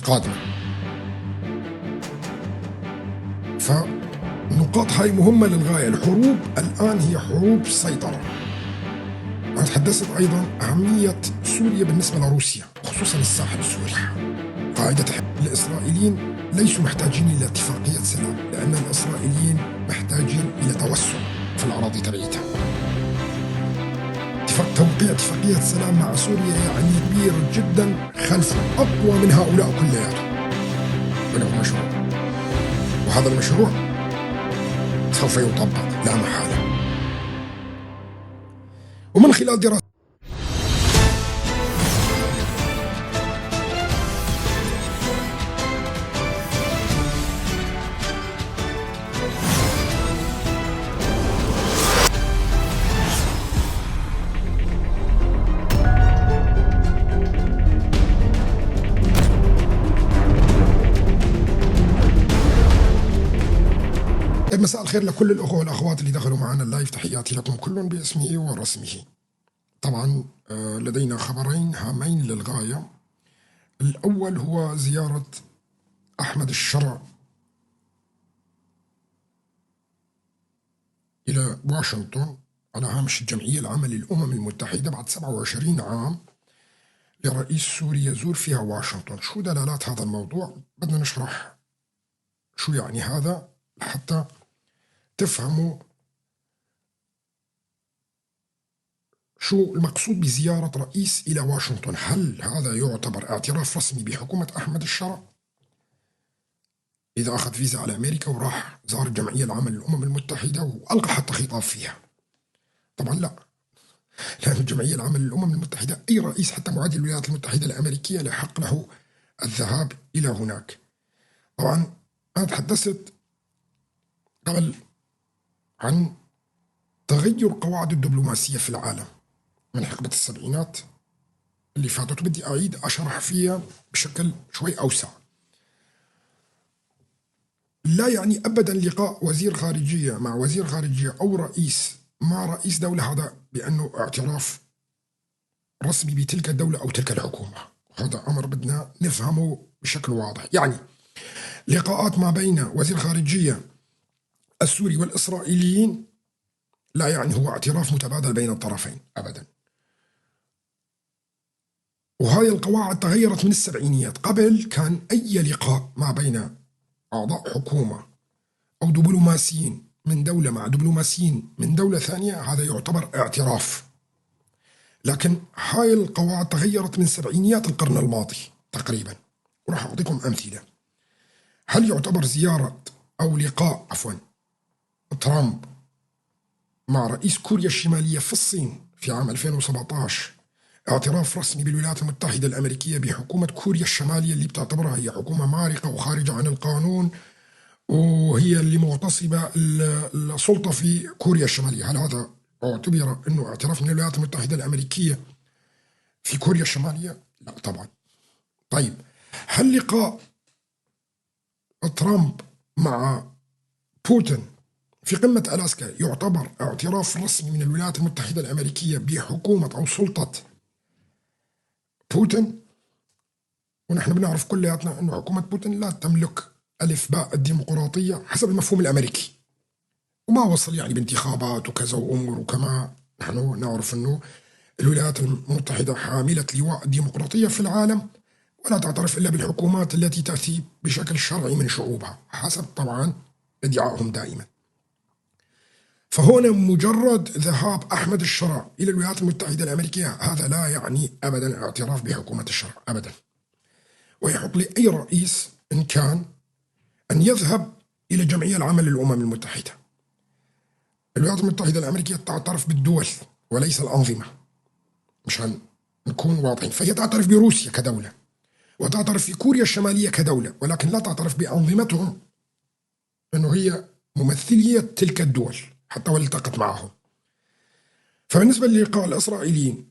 القادمة. فالنقاط هاي مهمة للغاية. الحروب الآن هي حروب سيطرة. أنا تحدثت أيضا أهمية سوريا بالنسبة لروسيا، خصوصا الساحل السوري. قاعدة الإسرائيليين ليسوا محتاجين إلى اتفاقية سلام، لأن الإسرائيليين محتاجين إلى توسع في الأراضي تبعيتها. توقيع اتفاقية سلام مع سوريا يعني كبير جدا، خلفه أقوى من هؤلاء كلياتهم. وله مشروع، وهذا المشروع سوف يطبق لا محالة، ومن خلال دراسة مساء الخير لكل الأخوة والأخوات اللي دخلوا معنا اللايف. تحياتي لكم كل باسمه ورسمه. طبعا لدينا خبرين هامين للغاية. الأول هو زيارة أحمد الشرع إلى واشنطن على هامش الجمعية العامة للأمم المتحدة بعد 27 عام لرئيس سوريا يزور فيها واشنطن. شو دلالات هذا الموضوع؟ بدنا نشرح شو يعني هذا حتى تفهموا شو المقصود بزيارة رئيس إلى واشنطن. هل هذا يعتبر اعتراف رسمي بحكومة أحمد الشرع إذا أخذ فيزا على أمريكا وراح زار الجمعية العامة للأمم المتحدة وألقى حتى خطاب فيها؟ طبعا لا، لأن الجمعية العامة للأمم المتحدة أي رئيس حتى معادي الولايات المتحدة الأمريكية لا حق له الذهاب إلى هناك. طبعا أنا تحدثت قبل عن تغير قواعد الدبلوماسية في العالم من حقبة السبعينات اللي فاتت، وبدي أعيد أشرح فيها بشكل شوي أوسع. لا يعني أبدا لقاء وزير خارجية مع وزير خارجية أو رئيس مع رئيس دولة هذا بأنه اعتراف رسمي بتلك الدولة أو تلك الحكومة. هذا أمر بدنا نفهمه بشكل واضح. يعني لقاءات ما بين وزير خارجية السوري والإسرائيليين لا يعني هو اعتراف متبادل بين الطرفين أبدا. وهذه القواعد تغيرت من السبعينيات. قبل كان أي لقاء ما بين أعضاء حكومة أو دبلوماسيين من دولة مع دبلوماسيين من دولة ثانية هذا يعتبر اعتراف. لكن هاي القواعد تغيرت من سبعينيات القرن الماضي تقريبا، وراح أعطيكم أمثلة. هل يعتبر زيارة أو لقاء ترامب مع رئيس كوريا الشمالية في الصين في عام 2017 اعتراف رسمي بالولايات المتحدة الأمريكية بحكومة كوريا الشمالية اللي بتعتبرها هي حكومة مارقة وخارجة عن القانون وهي اللي مغتصبة السلطة في كوريا الشمالية؟ هل هذا اعتبر أنه اعتراف من الولايات المتحدة الأمريكية في كوريا الشمالية؟ لا طبعا. طيب هل لقاء ترامب مع بوتين في قمة ألاسكا يعتبر اعتراف رسمي من الولايات المتحدة الأمريكية بحكومة أو سلطة بوتين؟ ونحن بنعرف كلياتنا أنه حكومة بوتين لا تملك ألف باء الديمقراطية حسب المفهوم الأمريكي، وما وصل يعني بانتخابات وكذا وأمور. وكما نحن نعرف أنه الولايات المتحدة حاملة لواء الديمقراطية في العالم، ولا تعترف إلا بالحكومات التي تأتي بشكل شرعي من شعوبها حسب طبعا ادعائهم دائما. فهنا مجرد ذهاب أحمد الشرع إلى الولايات المتحدة الأمريكية هذا لا يعني أبدا اعتراف بحكومة الشرع أبدا. ويحق لأي رئيس إن كان أن يذهب إلى الجمعية العامة للأمم المتحدة. الولايات المتحدة الأمريكية تعترف بالدول وليس الأنظمة مشان نكون واضحين. فهي تعترف بروسيا كدولة وتعترف في كوريا الشمالية كدولة، ولكن لا تعترف بأنظمتهم أنه هي ممثلية تلك الدول حتى والتقت معهم. فبالنسبة للقاء الإسرائيليين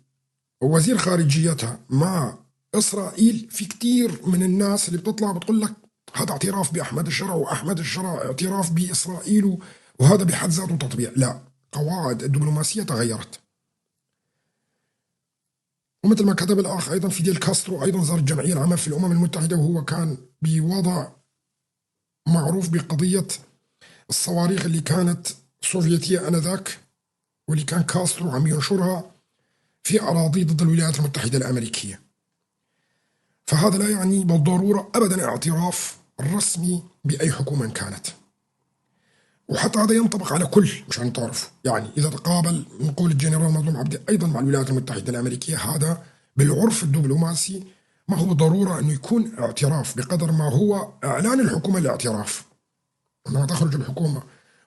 ووزير خارجيتها مع إسرائيل، في كتير من الناس اللي بتطلع بتقول لك هذا اعتراف بأحمد الشرع وأحمد الشرع اعتراف بإسرائيل وهذا بحد ذاته تطبيع. لا، قواعد الدبلوماسية تغيرت. ومثل ما كتب الأخ أيضا فيديل كاسترو أيضا زار الجمعية العامة في الأمم المتحدة، وهو كان بوضع معروف بقضية الصواريخ اللي كانت سوفيتية آنذاك، واللي كان كاسترو عم ينشرها في أراضي ضد الولايات المتحدة الأمريكية. فهذا لا يعني بالضرورة أبدا اعتراف رسمي بأي حكومة كانت، وحتى هذا ينطبق على كل، مشان تعرفوا يعني إذا تقابل نقول الجنرال مظلوم عبدي أيضا مع الولايات المتحدة الأمريكية، هذا بالعرف الدبلوماسي ما هو ضرورة أنه يكون اعتراف بقدر ما هو إعلان الحكومة الاعتراف. عندما تخرج الحكومة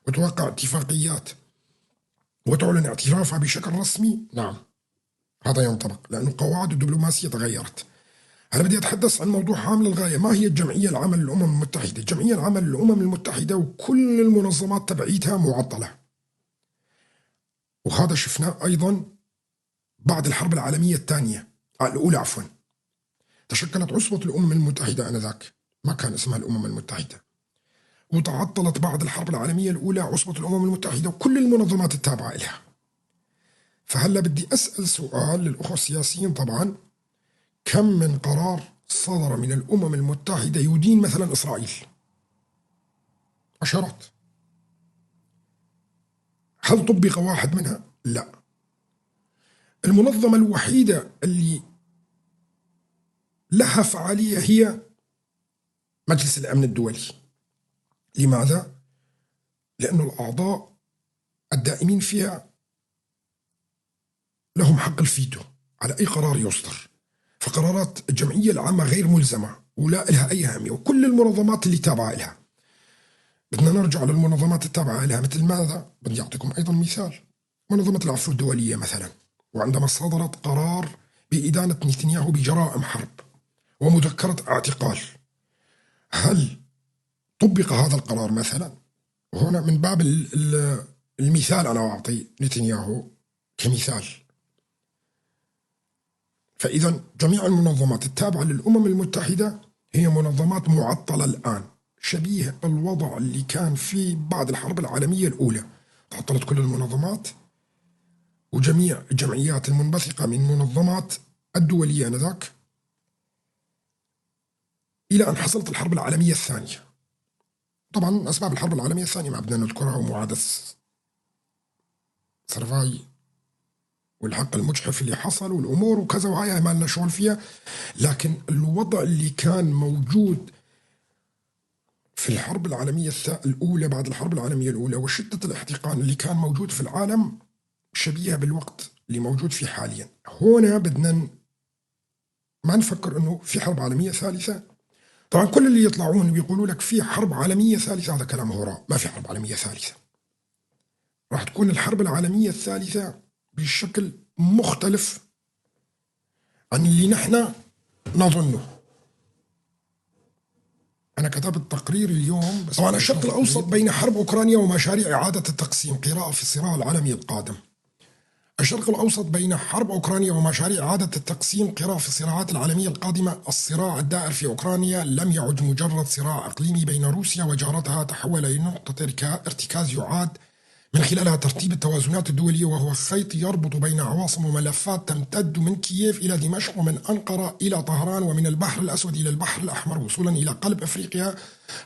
وتوقع اتفاقيات وتعلن اعترافها بشكل رسمي، نعم هذا ينطبق، لأن قواعد الدبلوماسية تغيرت. أنا بدي أتحدث عن موضوع هام للغاية. ما هي الجمعية العامة للأمم المتحدة؟ الجمعية العامة للأمم المتحدة وكل المنظمات تبعيتها معطلة، وهذا شفناه أيضا بعد الحرب العالمية الثانية الأولى عفوا. تشكلت عصبة الأمم المتحدة آنذاك، ما كان اسمها الأمم المتحدة، وتعطلت بعد الحرب العالمية الأولى عصبة الأمم المتحدة وكل المنظمات التابعة لها. فهلا بدي أسأل سؤال للأخوة السياسيين طبعا: كم من قرار صدر من الأمم المتحدة يدين مثلا إسرائيل؟ عشرات. هل طبق واحد منها؟ لا. المنظمة الوحيدة اللي لها فعالية هي مجلس الأمن الدولي. لماذا؟ لأن الأعضاء الدائمين فيها لهم حق الفيتو على أي قرار يصدر، فقرارات الجمعية العامة غير ملزمة ولا لها أي أهمية، وكل المنظمات اللي تابعة لها. بدنا نرجع للمنظمات التابعة لها مثل ماذا؟ بدي أعطيكم أيضا مثال: منظمة العفو الدولية مثلا، وعندما صدرت قرار بإدانة نتنياهو بجرائم حرب ومذكرة اعتقال، هل طبق هذا القرار مثلا؟ وهنا من باب المثال أنا أعطي نتنياهو كمثال. فإذا جميع المنظمات التابعة للأمم المتحدة هي منظمات معطلة الآن، شبيه بالوضع اللي كان فيه بعد الحرب العالمية الأولى. تعطلت كل المنظمات وجميع الجمعيات المنبثقة من منظمات الدولية آنذاك إلى أن حصلت الحرب العالمية الثانية. طبعا أسباب الحرب العالمية الثانية ما بدنا نذكرها، ومعاهدة سرفاي والحق المجحف اللي حصل والأمور وكذا، وهاي ما لنا شغل فيها. لكن الوضع اللي كان موجود في الحرب العالمية الأولى، بعد الحرب العالمية الأولى، وشدة الاحتقان اللي كان موجود في العالم شبيهة بالوقت اللي موجود فيه حاليا. هنا بدنا ما نفكر أنه في حرب عالمية ثالثة. طبعا كل اللي يطلعون بيقولوا لك في حرب عالمية ثالثة، هذا كلام هراء، ما في حرب عالمية ثالثة. راح تكون الحرب العالمية الثالثة بشكل مختلف عن اللي نحن نظنه. أنا كتبت تقرير اليوم، بس طبعا الشرق الأوسط بين حرب أوكرانيا ومشاريع إعادة التقسيم، قراءة في الصراع العالمي القادم. الشرق الأوسط بين حرب أوكرانيا ومشاريع إعادة التقسيم، قراءة في الصراعات العالمية القادمة. الصراع الدائر في أوكرانيا لم يعد مجرد صراع إقليمي بين روسيا وجارتها، تحول إلى نقطة ارتكاز يعاد من خلالها ترتيب التوازنات الدولية، وهو خيط يربط بين عواصم وملفات تمتد من كييف إلى دمشق، ومن أنقرة إلى طهران، ومن البحر الأسود إلى البحر الأحمر، وصولا إلى قلب أفريقيا.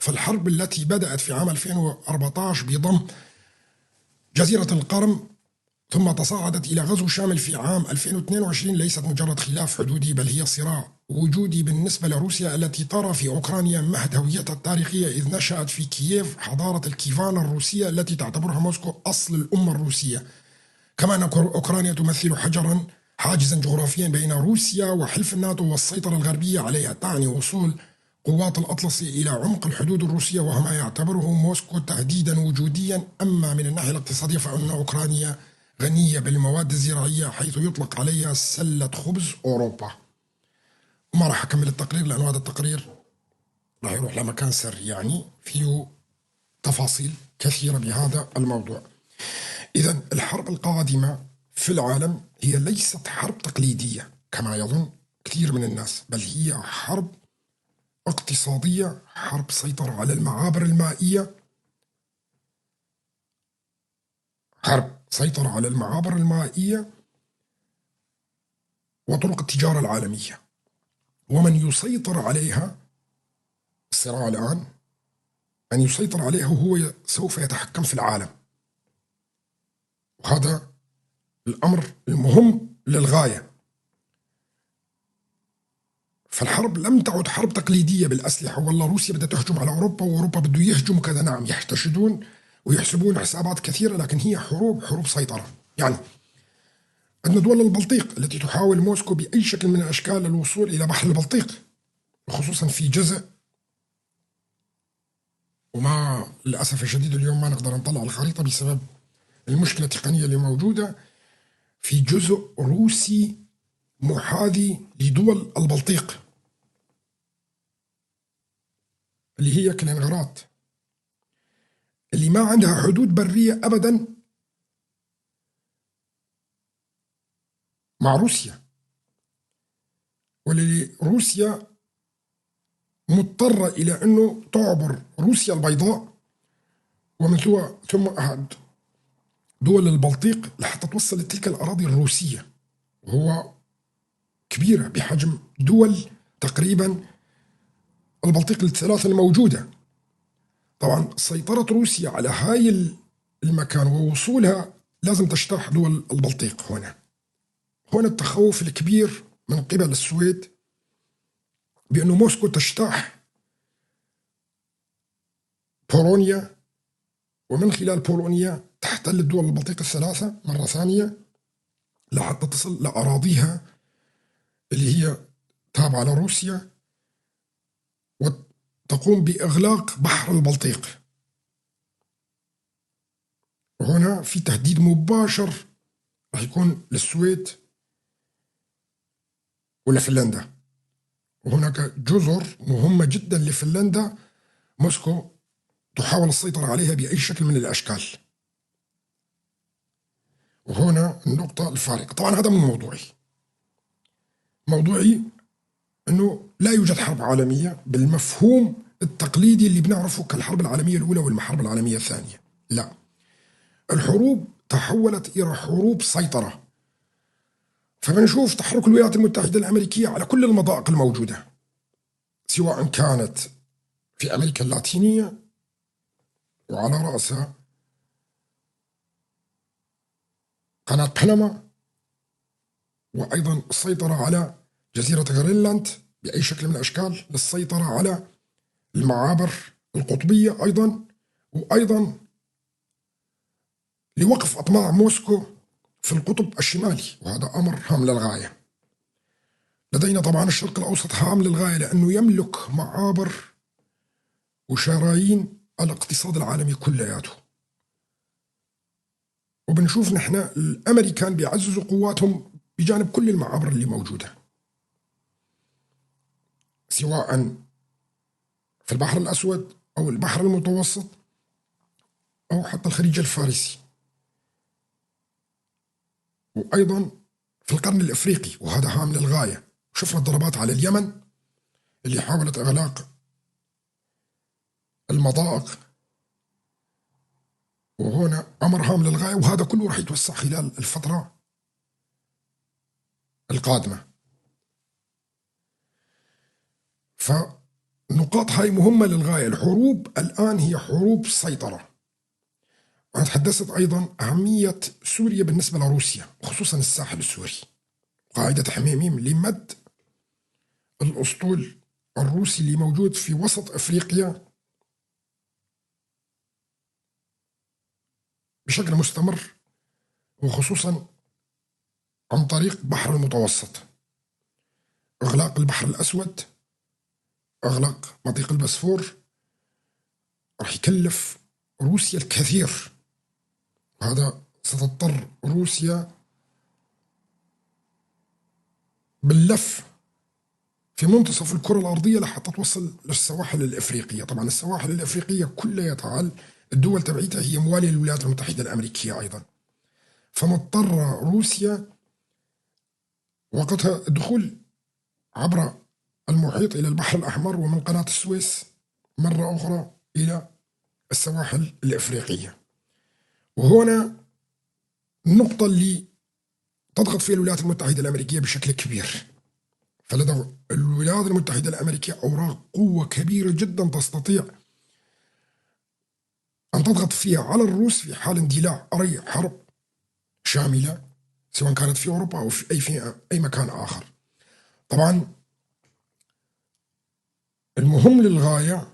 فالحرب التي بدأت في عام 2014 بضم جزيرة القرم ثم تصاعدت إلى غزو شامل في عام 2022 ليست مجرد خلاف حدودي، بل هي صراع وجودي بالنسبة لروسيا التي ترى في أوكرانيا مهد هويتها التاريخية، إذ نشأت في كييف حضارة الكيفان الروسية التي تعتبرها موسكو أصل الأمة الروسية. كما أن أوكرانيا تمثل حاجزا جغرافيا بين روسيا وحلف الناتو والسيطرة الغربية عليها، تعني وصول قوات الأطلسي إلى عمق الحدود الروسية، وهو ما يعتبره موسكو تهديدا وجوديا. أما من الناحية الاقتصادية فإن أوكرانيا غنية بالمواد الزراعية، حيث يطلق عليها سلة خبز أوروبا. وما راح أكمل التقرير لأن هذا التقرير راح يروح لمكان سري، يعني فيه تفاصيل كثيرة بهذا الموضوع. إذن الحرب القادمة في العالم هي ليست حرب تقليدية كما يظن كثير من الناس، بل هي حرب اقتصادية، حرب سيطرة على المعابر المائية، حرب سيطرة على المعابر المائية وطرق التجارة العالمية، ومن يسيطر عليها الصراع الآن أن يسيطر عليها وهو سوف يتحكم في العالم، وهذا الأمر المهم للغاية. فالحرب لم تعد حرب تقليدية بالأسلحة، والله روسيا بدها تهجم على أوروبا وأوروبا بده يهجم وكذا. نعم، يحتشدون ويحسبون حسابات كثيرة، لكن هي حروب سيطرة. يعني عندنا دول البلطيق التي تحاول موسكو بأي شكل من الأشكال الوصول إلى بحر البلطيق، خصوصا في جزء، وما للأسف الشديد اليوم ما نقدر نطلع الخريطة بسبب المشكلة التقنية اللي موجودة، في جزء روسي محاذي لدول البلطيق اللي هي كلينغراد، اللي ما عندها حدود برية أبدا مع روسيا، واللي روسيا مضطرة إلى أنه تعبر روسيا البيضاء ومن ثم دول البلطيق لحتى توصل لتلك الأراضي الروسية، وهو كبيرة بحجم دول تقريبا البلطيق الثلاثة الموجودة. طبعا سيطرة روسيا على هاي المكان ووصولها لازم تجتاح دول البلطيق. هنا التخوف الكبير من قبل السويد بأنه موسكو تجتاح بولونيا، ومن خلال بولونيا تحتل الدول البلطيق الثلاثة مرة ثانية لحتى تصل لأراضيها اللي هي تابعة لروسيا، وتقوم بإغلاق بحر البلطيق. وهنا في تهديد مباشر راح يكون للسويد ولفنلندا، وهناك جزر مهمة جدا لفنلندا موسكو تحاول السيطرة عليها بأي شكل من الأشكال. وهنا النقطة الفارقة. طبعا هذا من موضوعي أنه لا يوجد حرب عالمية بالمفهوم التقليدي اللي بنعرفه كالحرب العالمية الأولى والحرب العالمية الثانية. لا، الحروب تحولت إلى حروب سيطرة. فبنشوف تحرك الولايات المتحدة الأمريكية على كل المضائق الموجودة، سواء كانت في أمريكا اللاتينية وعلى رأسها قناة بنما، وأيضا السيطرة على جزيرة غرينلاند بأي شكل من الأشكال، للسيطرة على المعابر القطبية أيضا، وأيضا لوقف أطماع موسكو في القطب الشمالي، وهذا أمر هام للغاية. لدينا طبعا الشرق الأوسط هام للغاية لأنه يملك معابر وشرايين الاقتصاد العالمي كلياته. وبنشوف نحن الأمريكان بيعززوا قواتهم بجانب كل المعابر اللي موجودة، سواء في البحر الأسود أو البحر المتوسط أو حتى الخليج الفارسي، وأيضا في القرن الإفريقي، وهذا هام للغاية. شفنا الضربات على اليمن اللي حاولت إغلاق المضائق، وهنا أمر هام للغاية، وهذا كله راح يتوسع خلال الفترة القادمة. فالنقاط هاي مهمة للغاية. الحروب الآن هي حروب سيطرة. وأنا تحدثت أيضا أهمية سوريا بالنسبة لروسيا، خصوصا الساحل السوري، قاعدة حميميم لمد الأسطول الروسي اللي موجود في وسط أفريقيا بشكل مستمر، وخصوصا عن طريق البحر المتوسط. إغلاق البحر الأسود، إغلاق مضيق البسفور راح يكلف روسيا الكثير، وهذا ستضطر روسيا باللف في منتصف الكرة الأرضية لحتى توصل للسواحل الإفريقية. طبعا السواحل الإفريقية كلها الدول تبعيتها هي موالية للولايات المتحدة الأمريكية أيضا، فمضطرة روسيا وقتها الدخول عبر المحيط إلى البحر الأحمر، ومن قناة السويس مرة أخرى إلى السواحل الإفريقية. وهنا النقطة اللي تضغط فيها الولايات المتحدة الأمريكية بشكل كبير. فلدى الولايات المتحدة الأمريكية أوراق قوة كبيرة جدا تستطيع أن تضغط فيها على الروس في حال اندلاع أي حرب شاملة، سواء كانت في أوروبا أو في أي مكان آخر. طبعا المهم للغاية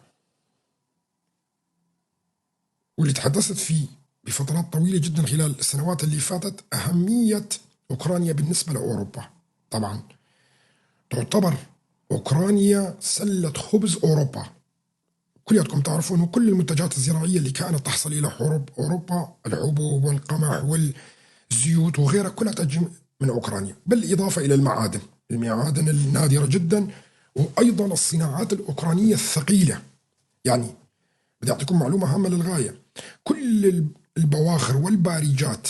واللي تحدثت فيه بفترات طويلة جدا خلال السنوات اللي فاتت أهمية أوكرانيا بالنسبة لأوروبا. طبعا تعتبر أوكرانيا سلة خبز أوروبا. كلياتكم تعرفون كل المنتجات الزراعية اللي كانت تحصل إلى حروب أوروبا، الحبوب والقمح والزيوت وغيرها، كلها تجي من أوكرانيا، بالإضافة إلى المعادن النادرة جدا، وأيضا الصناعات الأوكرانية الثقيلة. يعني بدي أعطيكم معلومة هامة للغاية، كل البواخر والبارجات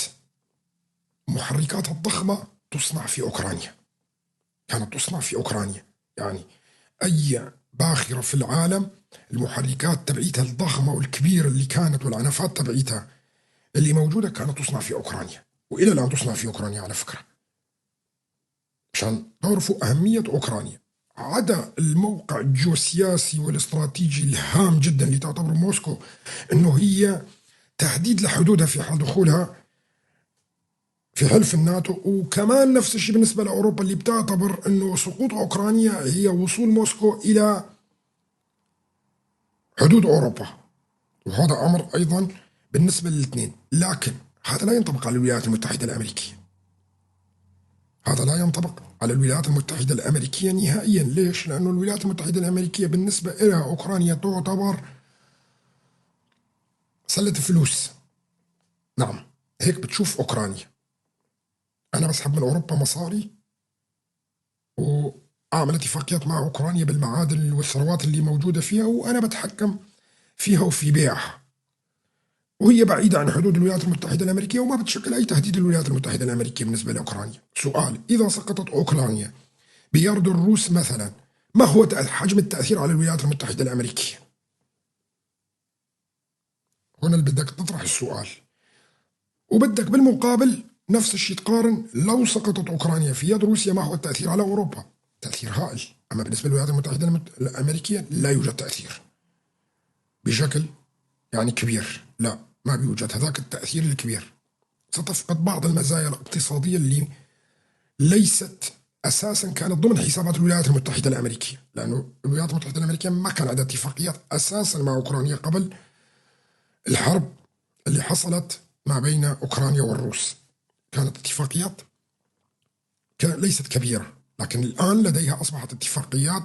محركاتها الضخمة تصنع في أوكرانيا، كانت تصنع في أوكرانيا. يعني أي باخرة في العالم المحركات تبعيتها الضخمة والكبيرة اللي كانت والعنفات تبعيتها اللي موجودة كانت تصنع في أوكرانيا، وإلى الآن تصنع في أوكرانيا على فكرة، عشان تعرفوا أهمية أوكرانيا. عدا الموقع الجيوسياسي والاستراتيجي الهام جدا اللي تعتبر موسكو أنه هي تهديد لحدودها في حال دخولها في حلف الناتو، وكمان نفس الشيء بالنسبة لأوروبا اللي بتعتبر أنه سقوط أوكرانيا هي وصول موسكو إلى حدود أوروبا، وهذا أمر أيضا بالنسبة للاثنين. لكن هذا لا ينطبق على الولايات المتحدة الأمريكية، هذا لا ينطبق على الولايات المتحدة الأمريكية نهائيا. ليش؟ لأنه الولايات المتحدة الأمريكية بالنسبة إلى أوكرانيا تعتبر سلة فلوس. نعم، هيك بتشوف أوكرانيا، أنا بسحب من أوروبا مصاري وأعمل اتفاقيات مع أوكرانيا بالمعادن والثروات اللي موجودة فيها، وأنا بتحكم فيها وفي بيعها، وهي بعيدة عن حدود الولايات المتحدة الأمريكية وما بتشكل أي تهديد للولايات المتحدة الأمريكية بالنسبة لأوكرانيا. سؤال: إذا سقطت أوكرانيا بيرد الروس مثلا، ما هو حجم التأثير على الولايات المتحدة الأمريكية؟ هنا اللي بدك تطرح السؤال، وبدك بالمقابل نفس الشيء تقارن، لو سقطت أوكرانيا في يد روسيا ما هو التأثير على أوروبا؟ تأثير هائل. أما بالنسبة للولايات المتحدة الأمريكية لا يوجد تأثير بشكل يعني كبير، لا ما بيوجد هذاك التأثير الكبير. ستفقد بعض المزايا الاقتصادية اللي ليست أساسا كانت ضمن حسابات الولايات المتحدة الأمريكية، لأنه الولايات المتحدة الأمريكية ما كان عندها اتفاقيات أساسا مع أوكرانيا قبل الحرب اللي حصلت ما بين أوكرانيا والروس. كانت اتفاقيات ليست كبيرة، لكن الآن لديها أصبحت اتفاقيات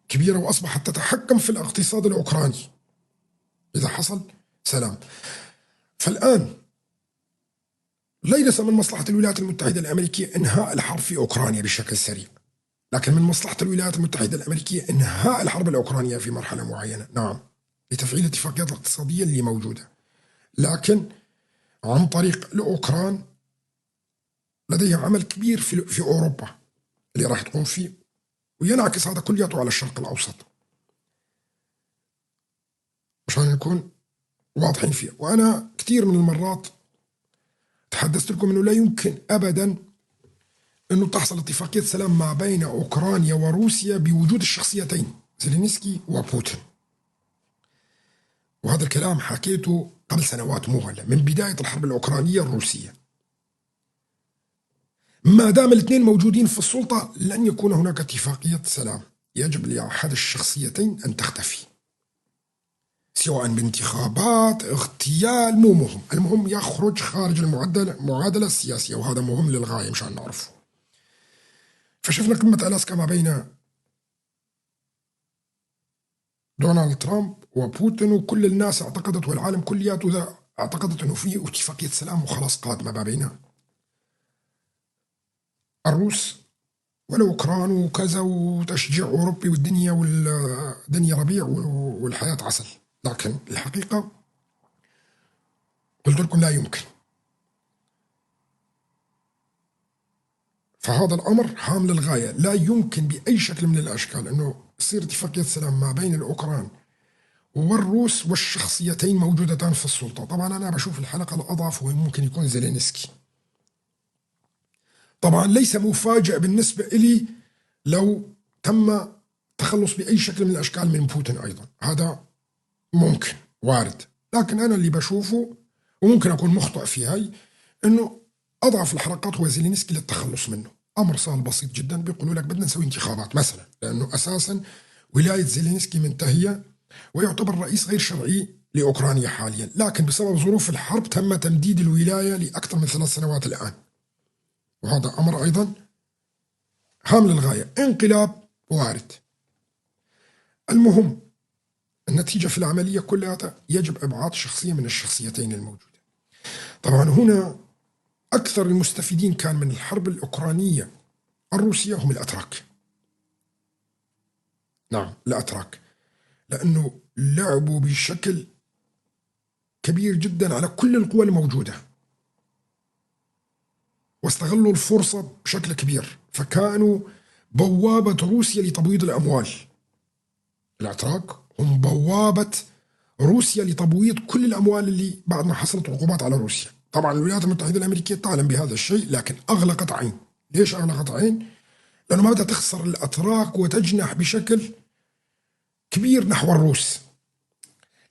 كبيرة وأصبحت تتحكم في الاقتصاد الأوكراني إذا حصل سلام. فالآن ليس من مصلحة الولايات المتحدة الأمريكية إنهاء الحرب في أوكرانيا بشكل سريع، لكن من مصلحة الولايات المتحدة الأمريكية إنهاء الحرب الأوكرانية في مرحلة معينة، نعم، لتفعيل الاتفاقيات الاقتصادية اللي موجودة. لكن عن طريق الأوكران لديها عمل كبير في أوروبا اللي راح تقوم فيه، وينعكس هذا كلياته على الشرق الأوسط، عشان نكون واضحين فيه. وأنا كثير من المرات تحدثت لكم أنه لا يمكن أبدا أنه تحصل اتفاقية سلام ما بين أوكرانيا وروسيا بوجود الشخصيتين زيلينسكي وبوتين، وهذا الكلام حكيته قبل سنوات، مو هلا، من بداية الحرب الأوكرانية الروسية. ما دام الاثنين موجودين في السلطة لن يكون هناك اتفاقية سلام، يجب لأحد الشخصيتين أن تختفي، سواء بانتخابات، اغتيال، مو مهم، المهم يخرج خارج المعادلة السياسية، وهذا مهم للغاية مشان نعرفه. فشفنا قمة ألاسكا ما بين دونالد ترامب وبوتين، وكل الناس اعتقدت والعالم كلياته اعتقدت أنه في اتفاقية سلام وخلاص قادمة ما بين الروس والأوكران وكذا، وتشجيع أوروبي والدنيا ربيع والحياة عسل. لكن الحقيقة قلت لكم لا يمكن. فهذا الأمر هام للغاية، لا يمكن بأي شكل من الأشكال أنه يصير اتفاقية سلام ما بين الأوكران والروس والشخصيتين موجودتان في السلطة. طبعا أنا بشوف الحلقة الأضعف هو ممكن يكون زيلينسكي، طبعا ليس مفاجئ بالنسبة إلي لو تم تخلص بأي شكل من الأشكال من بوتين أيضا، هذا ممكن وارد، لكن أنا اللي بشوفه وممكن أكون مخطئ في هاي، أنه أضعف الحركات هو زيلينسكي للتخلص منه. أمر سهل بسيط جدا، بيقولوا لك بدنا نسوي انتخابات مثلا، لأنه أساسا ولاية زيلينسكي منتهية ويعتبر رئيس غير شرعي لأوكرانيا حاليا، لكن بسبب ظروف الحرب تم تمديد الولاية لأكثر من 3 سنوات الآن، وهذا أمر أيضا هام للغاية. انقلاب وارد. المهم النتيجة في العملية كلها يجب إبعاد شخصية من الشخصيتين الموجودة. طبعا هنا أكثر المستفيدين كان من الحرب الأوكرانية الروسية هم الأتراك. نعم الأتراك، لأنه لعبوا بشكل كبير جدا على كل القوى الموجودة واستغلوا الفرصة بشكل كبير، فكانوا بوابة روسيا لتبويض الأموال. الأتراك هم بوابة روسيا لتبويض كل الأموال اللي بعد ما حصلت عقوبات على روسيا. طبعا الولايات المتحدة الأمريكية تعلم بهذا الشيء، لكن أغلقت عين. ليش أغلقت عين؟ لأنه ما بدها تخسر الأتراك وتجنح بشكل كبير نحو الروس،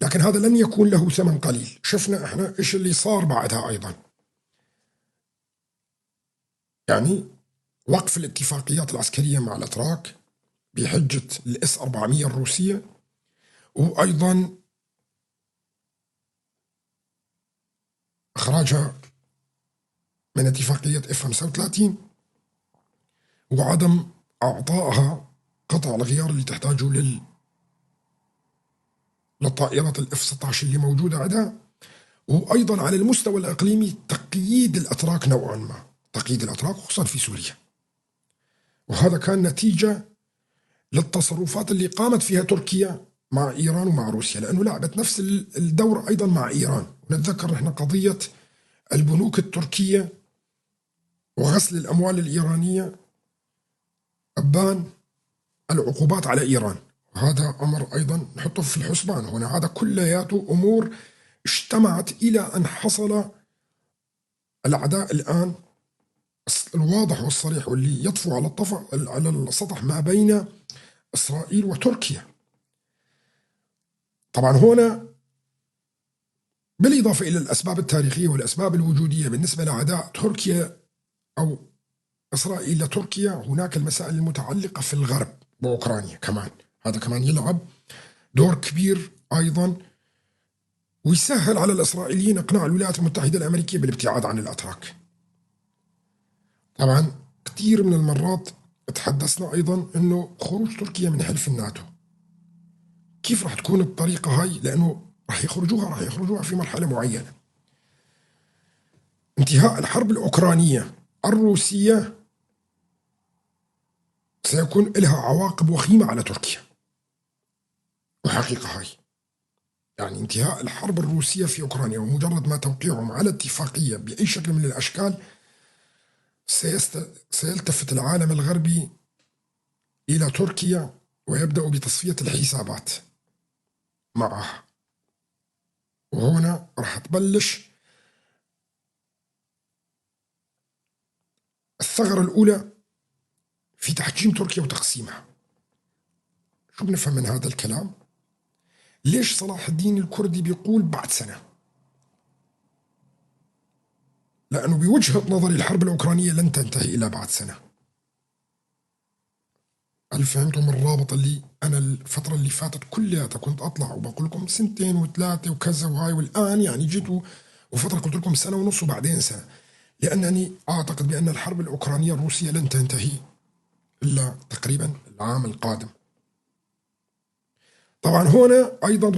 لكن هذا لن يكون له ثمن قليل. شفنا إحنا إيش اللي صار بعدها أيضا، يعني وقف الاتفاقيات العسكرية مع الأتراك بحجة الإس 400 الروسية، وأيضا إخراجها من اتفاقية اف 35، وعدم أعطائها قطع الغيار اللي تحتاجه للطائرات الاف 16 اللي موجودة عندها، وأيضا على المستوى الإقليمي تقييد الأتراك نوعا ما، تقييد الأتراك خصوصا في سوريا. وهذا كان نتيجة للتصرفات اللي قامت فيها تركيا مع إيران ومع روسيا، لأنه لعبت نفس الدور أيضا مع إيران. ونتذكر نحن قضية البنوك التركية وغسل الأموال الإيرانية أبان العقوبات على إيران، وهذا أمر أيضا نحطه في الحسبان هنا. هذا كلياته أمور اجتمعت إلى أن حصل الأعداء الآن الواضح والصريح واللي يطفو على السطح ما بين إسرائيل وتركيا. طبعا هنا بالإضافة إلى الأسباب التاريخية والأسباب الوجودية بالنسبة لأعداء تركيا أو إسرائيل لتركيا، هناك المسائل المتعلقة في الغرب وأوكرانيا كمان، هذا كمان يلعب دور كبير أيضا، ويسهل على الإسرائيليين إقناع الولايات المتحدة الأمريكية بالابتعاد عن الأتراك. طبعا كثير من المرات تحدثنا أيضا أنه خروج تركيا من حلف الناتو كيف راح تكون الطريقة هاي، لأنه راح يخرجوها في مرحلة معينة. انتهاء الحرب الأوكرانية الروسية سيكون لها عواقب وخيمة على تركيا، وحقيقة هاي يعني انتهاء الحرب الروسية في أوكرانيا ومجرد ما توقيعهم على اتفاقية بأي شكل من الأشكال سيلتفت العالم الغربي إلى تركيا ويبدأ بتصفية الحسابات معها، وهنا راح تبلش الثغرة الأولى في تحجيم تركيا وتقسيمها. شو بنفهم من هذا الكلام؟ ليش صلاح الدين الكردي بيقول بعد سنة؟ لأنه بوجهة نظري الحرب الأوكرانية لن تنتهي إلا بعد سنة. هل فهمتم الرابط اللي أنا الفترة اللي فاتت كلها كنت أطلع وبقول لكم 2 و3 وكذا وهاي، والآن يعني جيت وفترة قلت لكم 1.5 سنة وبعدين سنة، لأنني أعتقد بأن الحرب الأوكرانية الروسية لن تنتهي إلا تقريبا العام القادم. طبعا هنا أيضا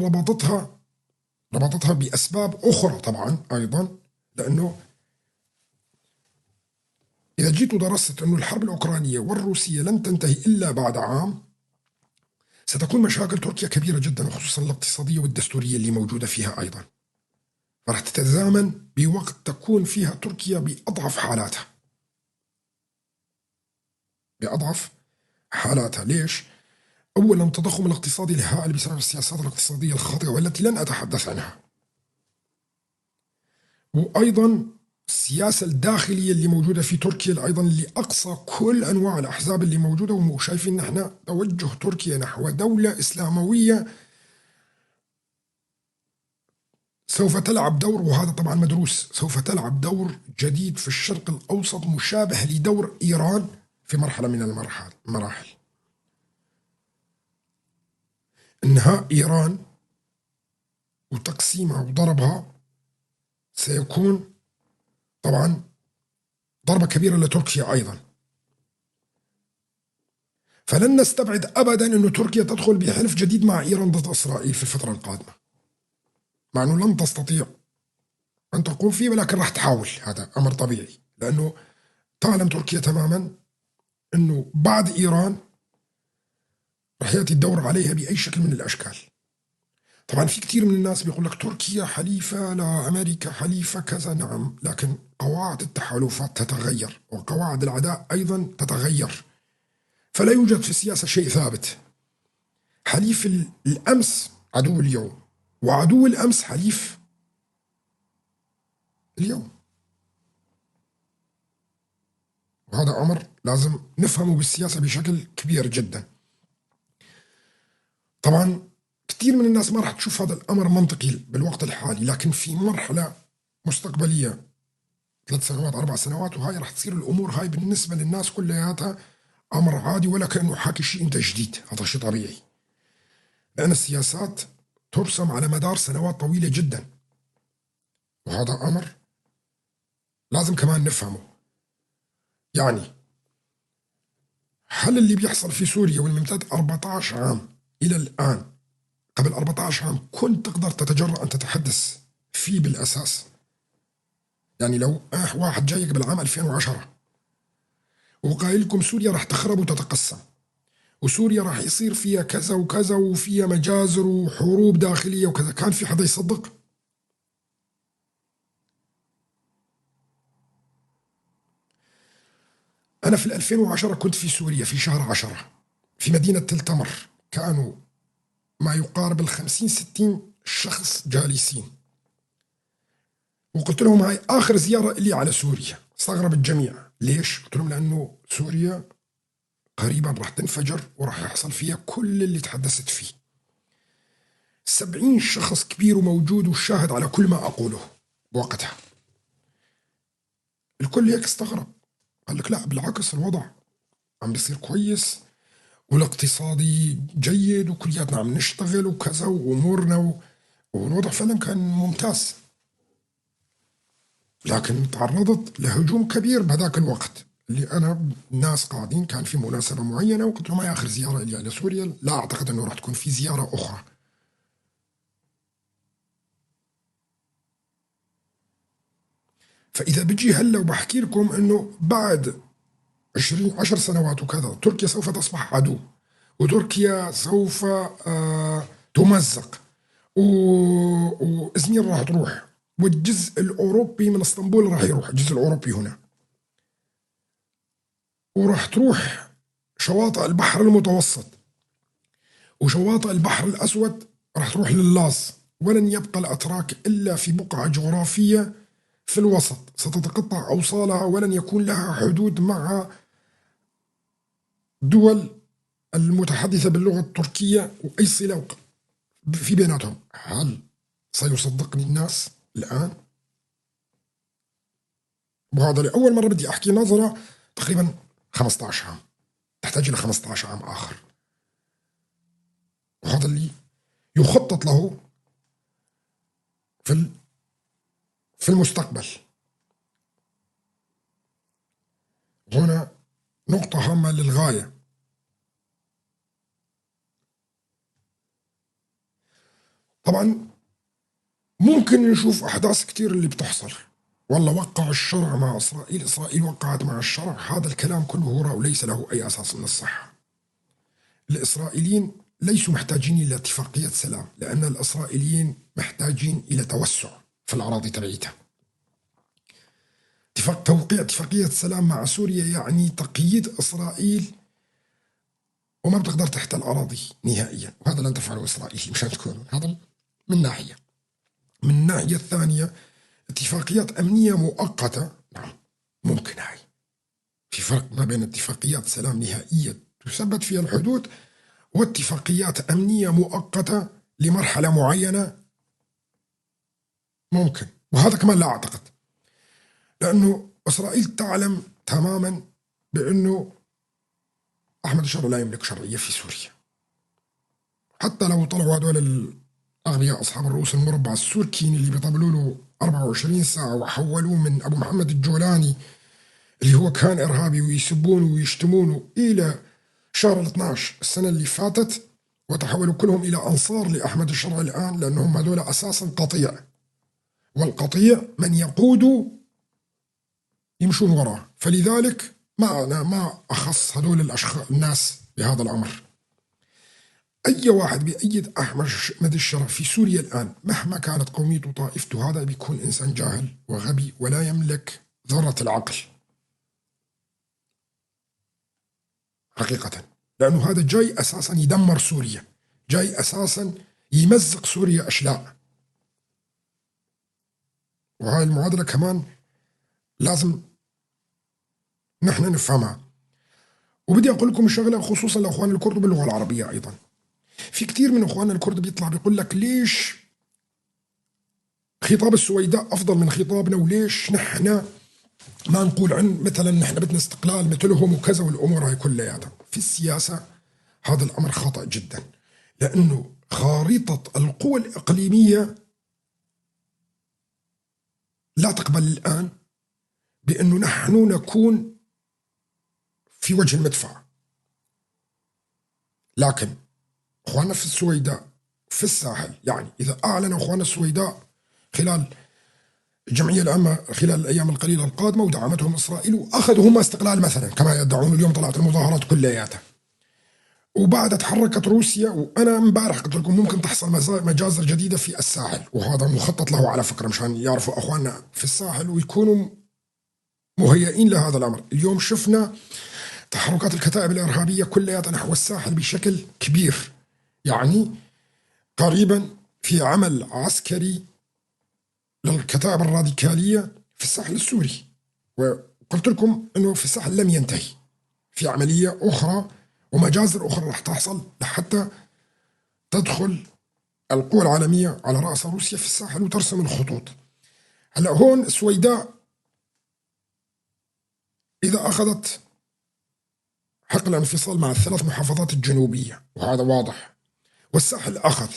ربطتها بأسباب أخرى طبعا أيضا، لأنه إذا جيت ودرست أنه الحرب الأوكرانية والروسية لن تنتهي إلا بعد عام، ستكون مشاكل تركيا كبيرة جدا، وخصوصا الاقتصادية والدستورية اللي موجودة فيها أيضا، فرح تتزامن بوقت تكون فيها تركيا بأضعف حالاتها. ليش؟ أولا التضخم الاقتصادي الهائل بسبب السياسات الاقتصادية الخاطئة والتي لن أتحدث عنها، وأيضا السياسة الداخلية اللي موجودة في تركيا أيضا، اللي أقصى كل أنواع الأحزاب اللي موجودة، وشايفين نحن توجه تركيا نحو دولة إسلاموية سوف تلعب دور، وهذا طبعا مدروس، سوف تلعب دور جديد في الشرق الأوسط مشابه لدور إيران في مرحلة من المراحل. انهاء إيران وتقسيمها وضربها سيكون طبعا ضربة كبيرة لتركيا أيضا. فلن نستبعد أبدا أن تركيا تدخل بحلف جديد مع إيران ضد إسرائيل في الفترة القادمة، مع أنه لن تستطيع أن تقوم فيه، ولكن راح تحاول، هذا أمر طبيعي، لأنه تعلم تركيا تماما أنه بعد إيران راح يأتي الدور عليها بأي شكل من الأشكال. طبعا في كثير من الناس بيقول لك تركيا حليفة لأمريكا، حليفة كذا، نعم، لكن قواعد التحالفات تتغير وقواعد العداء أيضا تتغير، فلا يوجد في السياسة شيء ثابت. حليف الأمس عدو اليوم، وعدو الأمس حليف اليوم، وهذا أمر لازم نفهمه بالسياسة بشكل كبير جدا. طبعا كثير من الناس ما راح تشوف هذا الأمر منطقي بالوقت الحالي، لكن في مرحلة مستقبلية 3 سنوات 4 سنوات، وهاي راح تصير الأمور هاي بالنسبة للناس كلياتها أمر عادي، ولا كأنه حاكي شيء أنت جديد، هذا شيء طبيعي، لأن السياسات ترسم على مدار سنوات طويلة جدا، وهذا أمر لازم كمان نفهمه. يعني هل اللي بيحصل في سوريا والممتد 14 عام إلى الآن، قبل 14 عام كنت تقدر تتجرأ أن تتحدث فيه بالأساس؟ يعني لو واحد جاي قبل عام 2010 وقايل لكم سوريا راح تخرب وتتقسم، وسوريا راح يصير فيها كذا وكذا وفيها مجازر وحروب داخلية وكذا، كان في حدا يصدق؟ أنا في 2010 كنت في سوريا في شهر 10 في مدينة تل تمر، كانوا ما يقارب 50-60 شخص جالسين، وقلت لهم هاي آخر زيارة لي على سوريا. استغرب الجميع، ليش؟ قلت لهم لأنه سوريا قريبا راح تنفجر وراح يحصل فيها كل اللي تحدثت فيه. 70 شخص كبير وموجود والشاهد على كل ما أقوله بوقتها. الكل هيك استغرب، قال لك لا بالعكس الوضع عم بيصير كويس والاقتصادي جيد وكلياتنا عم نشتغل وكذا وأمورنا والوضع فعلا كان ممتاز. لكن تعرضت لهجوم كبير بهذاك الوقت، اللي أنا الناس قاعدين، كان في مناسبة معينة وقلت لهم هاي آخر زيارة لي على سوريا، لا أعتقد أنه راح تكون في زيارة أخرى. فإذا بجي هلا وبحكي لكم أنه بعد 10 سنوات وكذا تركيا سوف تصبح عدو، وتركيا سوف تمزق، وإزمير راح تروح، والجزء الأوروبي من اسطنبول راح يروح، الجزء الأوروبي هنا، وراح تروح شواطئ البحر المتوسط وشواطئ البحر الأسود راح تروح لللاز، ولن يبقى الأتراك إلا في بقعة جغرافية في الوسط ستتقطع أوصالها، ولن يكون لها حدود مع دول المتحدثة باللغة التركية وأي صلة في بيناتهم. هل سيصدقني الناس الآن؟ وهذا لأول مرة بدي أحكي نظرة تقريبا 15 عام، تحتاج إلى 15 عام آخر، وهذا اللي يخطط له في المستقبل. هنا نقطة هامة للغاية. طبعا ممكن نشوف أحداث كتير اللي بتحصل، والله وقع الشرع مع إسرائيل، إسرائيل وقعت مع الشرع، هذا الكلام كله هراء وليس له أي أساس من الصحة. الإسرائيليين ليسوا محتاجين إلى اتفاقية سلام، لأن الإسرائيليين محتاجين إلى توسع في الأراضي تبعيتها. توقيع اتفاقية سلام مع سوريا يعني تقييد إسرائيل، وما بتقدر تحتل أراضي نهائيا، وهذا لن تفعله إسرائيل مشان تكون. هذا من ناحية. من الناحية الثانية اتفاقيات أمنية مؤقتة، نعم ممكن هاي. في فرق ما بين اتفاقيات سلام نهائية تثبت فيها الحدود واتفاقيات أمنية مؤقتة لمرحلة معينة، ممكن. وهذا كمان لا أعتقد، لأنه إسرائيل تعلم تماما بأنه أحمد الشرع لا يملك شرعية في سوريا. حتى لو طلعوا هذول الأغبياء أصحاب الرؤوس المربعة السوركين اللي بيطبلوا له 24 ساعة وحولوه من أبو محمد الجولاني اللي هو كان إرهابي ويسبونه ويشتمونه إلى شهر 12 السنة اللي فاتت، وتحولوا كلهم إلى أنصار لأحمد الشرع الآن، لأنهم هذول أساسا قطيع، والقطيع من يقود يمشون وراه. فلذلك أنا ما أخص هذول الناس بهذا الأمر. أي واحد بيأيد أحمد الشرع في سوريا الآن مهما كانت قوميته وطائفته، هذا بيكون إنسان جاهل وغبي ولا يملك ذرة العقل حقيقة، لأنه هذا جاي أساسا يدمر سوريا، جاي أساسا يمزق سوريا أشلاء. وهاي المعادلة كمان لازم نحن نفهمها. وبدي أقول لكم شغلة خصوصا لأخوان الكرد باللغة العربية أيضا. في كتير من أخواننا الكرد بيطلع بيقول لك ليش خطاب السويداء أفضل من خطابنا، وليش نحن ما نقول عن مثلا نحن بدنا استقلال مثلهم وكذا، والأمور هاي كلها. في السياسة هذا الأمر خطأ جدا، لأنه خارطة القوى الإقليمية لا تقبل الآن بأنه نحن نكون في وجه المدفع. لكن أخواننا في السويداء في الساحل، يعني إذا أعلن أخواننا السويداء خلال الجمعية العامة خلال الأيام القليلة القادمة ودعمتهم إسرائيل وأخذوا هم استقلال مثلا كما يدعون، اليوم طلعت المظاهرات كلياتها، وبعد تحركت روسيا، وأنا امبارح قلت لكم ممكن تحصل مجازر جديدة في الساحل، وهذا مخطط له على فكرة مشان يعرفوا أخواننا في الساحل ويكونوا مهيئين لهذا الأمر. اليوم شفنا تحركات الكتائب الإرهابية كلها نحو الساحل بشكل كبير، يعني قريبا في عمل عسكري للكتائب الراديكالية في الساحل السوري. وقلت لكم أنه في الساحل لم ينتهي، في عملية أخرى ومجازر أخرى رح تحصل لحتى تدخل القوى العالمية على رأس روسيا في الساحل وترسم الخطوط. هلا هون السويداء إذا أخذت حق الانفصال مع الثلاث محافظات الجنوبية، وهذا واضح، والساحل أخذ،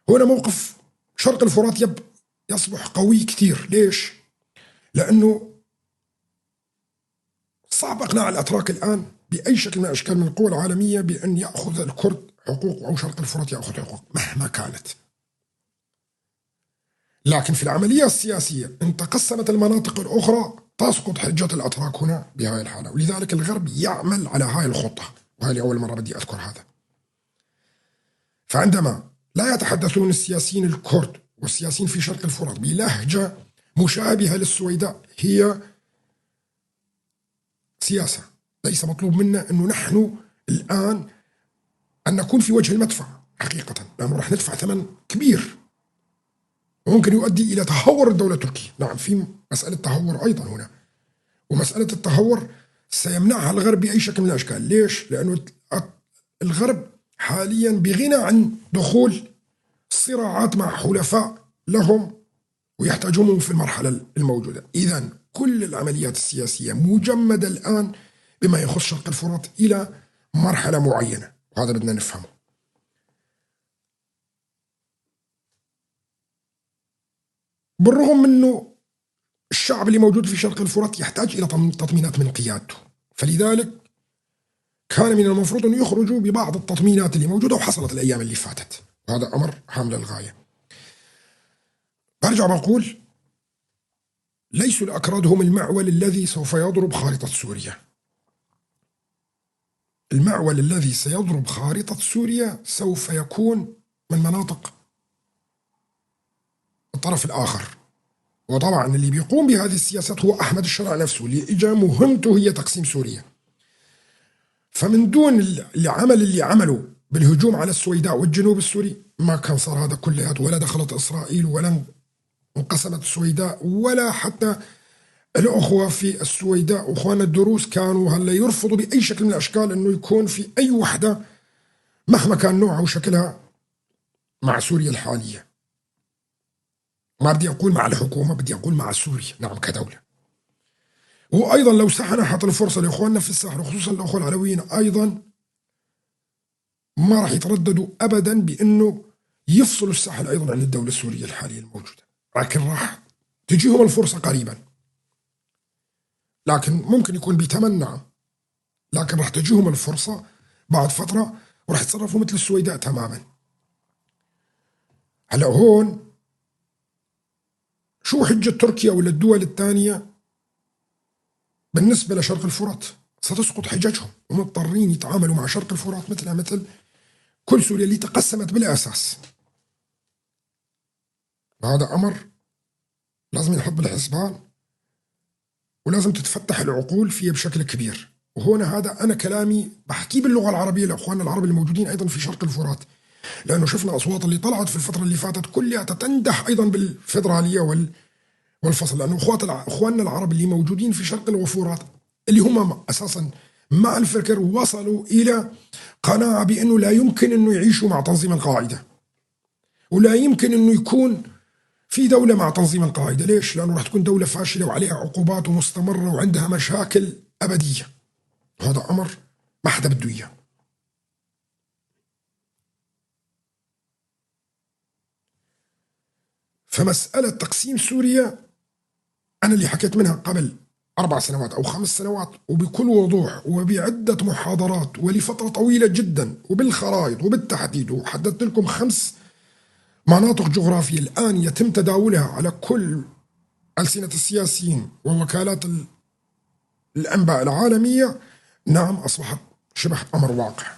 هنا موقف شرق الفرات يصبح قوي كتير. ليش؟ لأنه صعب إقناع الأتراك الآن بأي شكل من الأشكال من القوى العالمية بأن يأخذ الكرد حقوق أو شرق الفرات يأخذ حقوق مهما كانت. لكن في العملية السياسية إن تقسمت المناطق الأخرى تسقط حجة الأتراك هنا بهذه الحالة، ولذلك الغرب يعمل على هاي الخطة، وهذه أول مرة بدي أذكر هذا. فعندما لا يتحدثون السياسيين الكرد والسياسيين في شرق الفرات بلهجة مشابهة للسويداء، هي سياسة، ليس مطلوب منا أنه نحن الآن أن نكون في وجه المدفع حقيقة، لأنه رح ندفع ثمن كبير وممكن يؤدي إلى تهور الدولة التركية. نعم في مسألة تهور أيضا هنا، ومسألة التهور سيمنعها الغرب بأي شكل من الأشكال. ليش؟ لأنه الغرب حاليا بغنى عن دخول صراعات مع حلفاء لهم ويحتاجونهم في المرحلة الموجودة. إذن كل العمليات السياسية مجمدة الآن بما يخص شرق الفرات إلى مرحلة معينة، وهذا بدنا نفهمه. بالرغم من أنه الشعب اللي موجود في شرق الفرات يحتاج إلى تطمينات من قيادته، فلذلك كان من المفروض أن يخرجوا ببعض التطمينات اللي موجودة، وحصلت الأيام اللي فاتت، وهذا أمر هام للغاية. برجع بقول ليسوا الأكراد هم المعول الذي سوف يضرب خارطة سوريا. المعول الذي سيضرب خارطة سوريا سوف يكون من مناطق الطرف الآخر، وطبعا اللي بيقوم بهذه السياسات هو أحمد الشرع نفسه اللي إجا مهمته هي تقسيم سوريا. فمن دون العمل اللي عمله بالهجوم على السويداء والجنوب السوري ما كان صار هذا كله، ولا دخلت إسرائيل ولا انقسمت السويداء، ولا حتى الأخوة في السويداء وأخواننا الدروز كانوا هلا يرفضوا بأي شكل من الأشكال أنه يكون في أي وحدة مهما كان نوعها وشكلها مع سوريا الحالية. ما بدي أقول مع الحكومة، بدي أقول مع سوريا، نعم، كدولة. وأيضا لو سنحت الفرصة لإخواننا في الساحل وخصوصا الأخوة العلويين أيضا ما راح يترددوا أبدا بأنه يفصلوا الساحل أيضا عن الدولة السورية الحالية الموجودة، لكن راح تجيهم الفرصة قريبا، لكن ممكن يكون بثمن، نعم، لكن راح تجيهم الفرصة بعد فترة وراح يتصرفوا مثل السويداء تماما. هلا هون شو حجة تركيا ولا الدول الثانية بالنسبة لشرق الفرات؟ ستسقط حججهم ومضطرين يتعاملوا مع شرق الفرات مثلها مثل كل سوريا اللي تقسمت بالأساس. وهذا أمر لازم ينحط بالحسبان ولازم تتفتح العقول فيه بشكل كبير. وهنا هذا أنا كلامي بحكي باللغة العربية لأخواننا العرب الموجودين أيضا في شرق الفرات، لأنه شفنا أصوات اللي طلعت في الفترة اللي فاتت كلها تتندح أيضا بالفيدرالية والفصل، لأنه أخواننا العرب اللي موجودين في شرق الفرات اللي هم أساسا مع الفكر وصلوا إلى قناعة بأنه لا يمكن أنه يعيشوا مع تنظيم القاعدة، ولا يمكن أنه يكون في دولة مع تنظيم القاعدة. ليش؟ لأنه راح تكون دولة فاشلة وعليها عقوبات ومستمرة وعندها مشاكل أبدية. هذا أمر ما حدا بده إياه. فمسألة تقسيم سوريا أنا اللي حكيت منها قبل 4 سنوات أو 5 سنوات وبكل وضوح وبعدة محاضرات ولفترة طويلة جدا وبالخرائط وبالتحديد، وحددت لكم 5 مناطق جغرافية الآن يتم تداولها على كل ألسنة السياسيين ووكالات الأنباء العالمية. نعم، أصبحت شبه أمر واقع،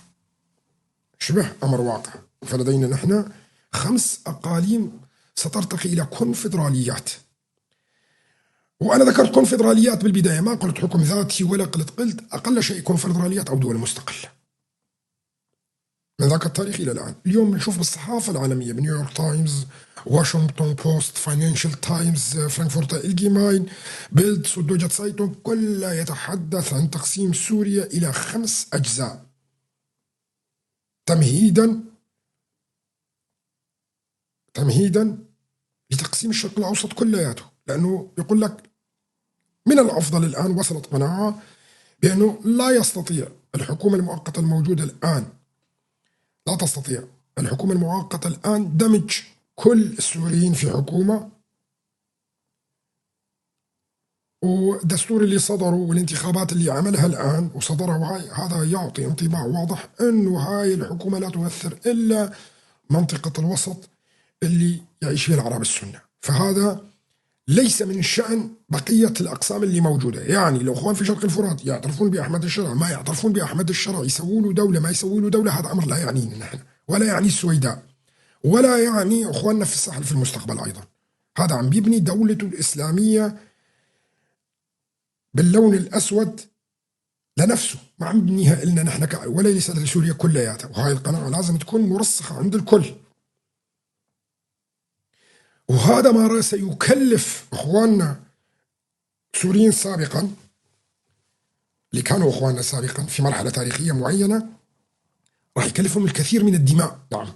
شبه أمر واقع. فلدينا نحن 5 أقاليم سترتقي إلى كونفدراليات. وأنا ذكرت كونفدراليات بالبداية، ما قلت حكم ذاتي ولا قلت أقل شيء كونفدراليات أو دول مستقلة. من ذاك التاريخ إلى الآن اليوم بنشوف بالصحافة العالمية بنيويورك تايمز، واشنطن بوست، فاينانشال تايمز، فرانكفورت الجيماين، بيلد، سودوجة سايتون، كلها يتحدث عن تقسيم سوريا إلى 5 أجزاء تمهيدا لتقسيم الشرق الأوسط كلياته. لأنه يقول لك من الأفضل الآن، وصلت قناعة بأنه لا يستطيع الحكومة المؤقتة الموجودة الآن، لا تستطيع الحكومة المؤقتة الآن دمج كل السوريين في حكومة، والدستور اللي صدروا والانتخابات اللي عملها الآن وصدرها هذا يعطي انطباع واضح أنه هاي الحكومة لا تمثل إلا منطقة الوسط اللي يعيش فيها العرب السنة. فهذا ليس من شأن بقية الأقسام اللي موجودة. يعني لو أخوان في شرق الفرات يعترفون بأحمد الشرع، ما يعترفون بأحمد الشرع، يسووا له دولة، ما يسووا له دولة، هذا أمر لا يعنينا نحن ولا يعني السويداء ولا يعني أخواننا في الساحل في المستقبل أيضا. هذا عم بيبني دولته الإسلامية باللون الأسود لنفسه، ما عم بنيها إلنا نحن ولا لسنة سوريا كلياتها. وهاي القناعة لازم تكون مرسخة عند الكل. وهذا ما سيكلف إخواننا سوريين سابقا اللي كانوا إخواننا سابقا في مرحلة تاريخية معينة، راح يكلفهم الكثير من الدماء. نعم،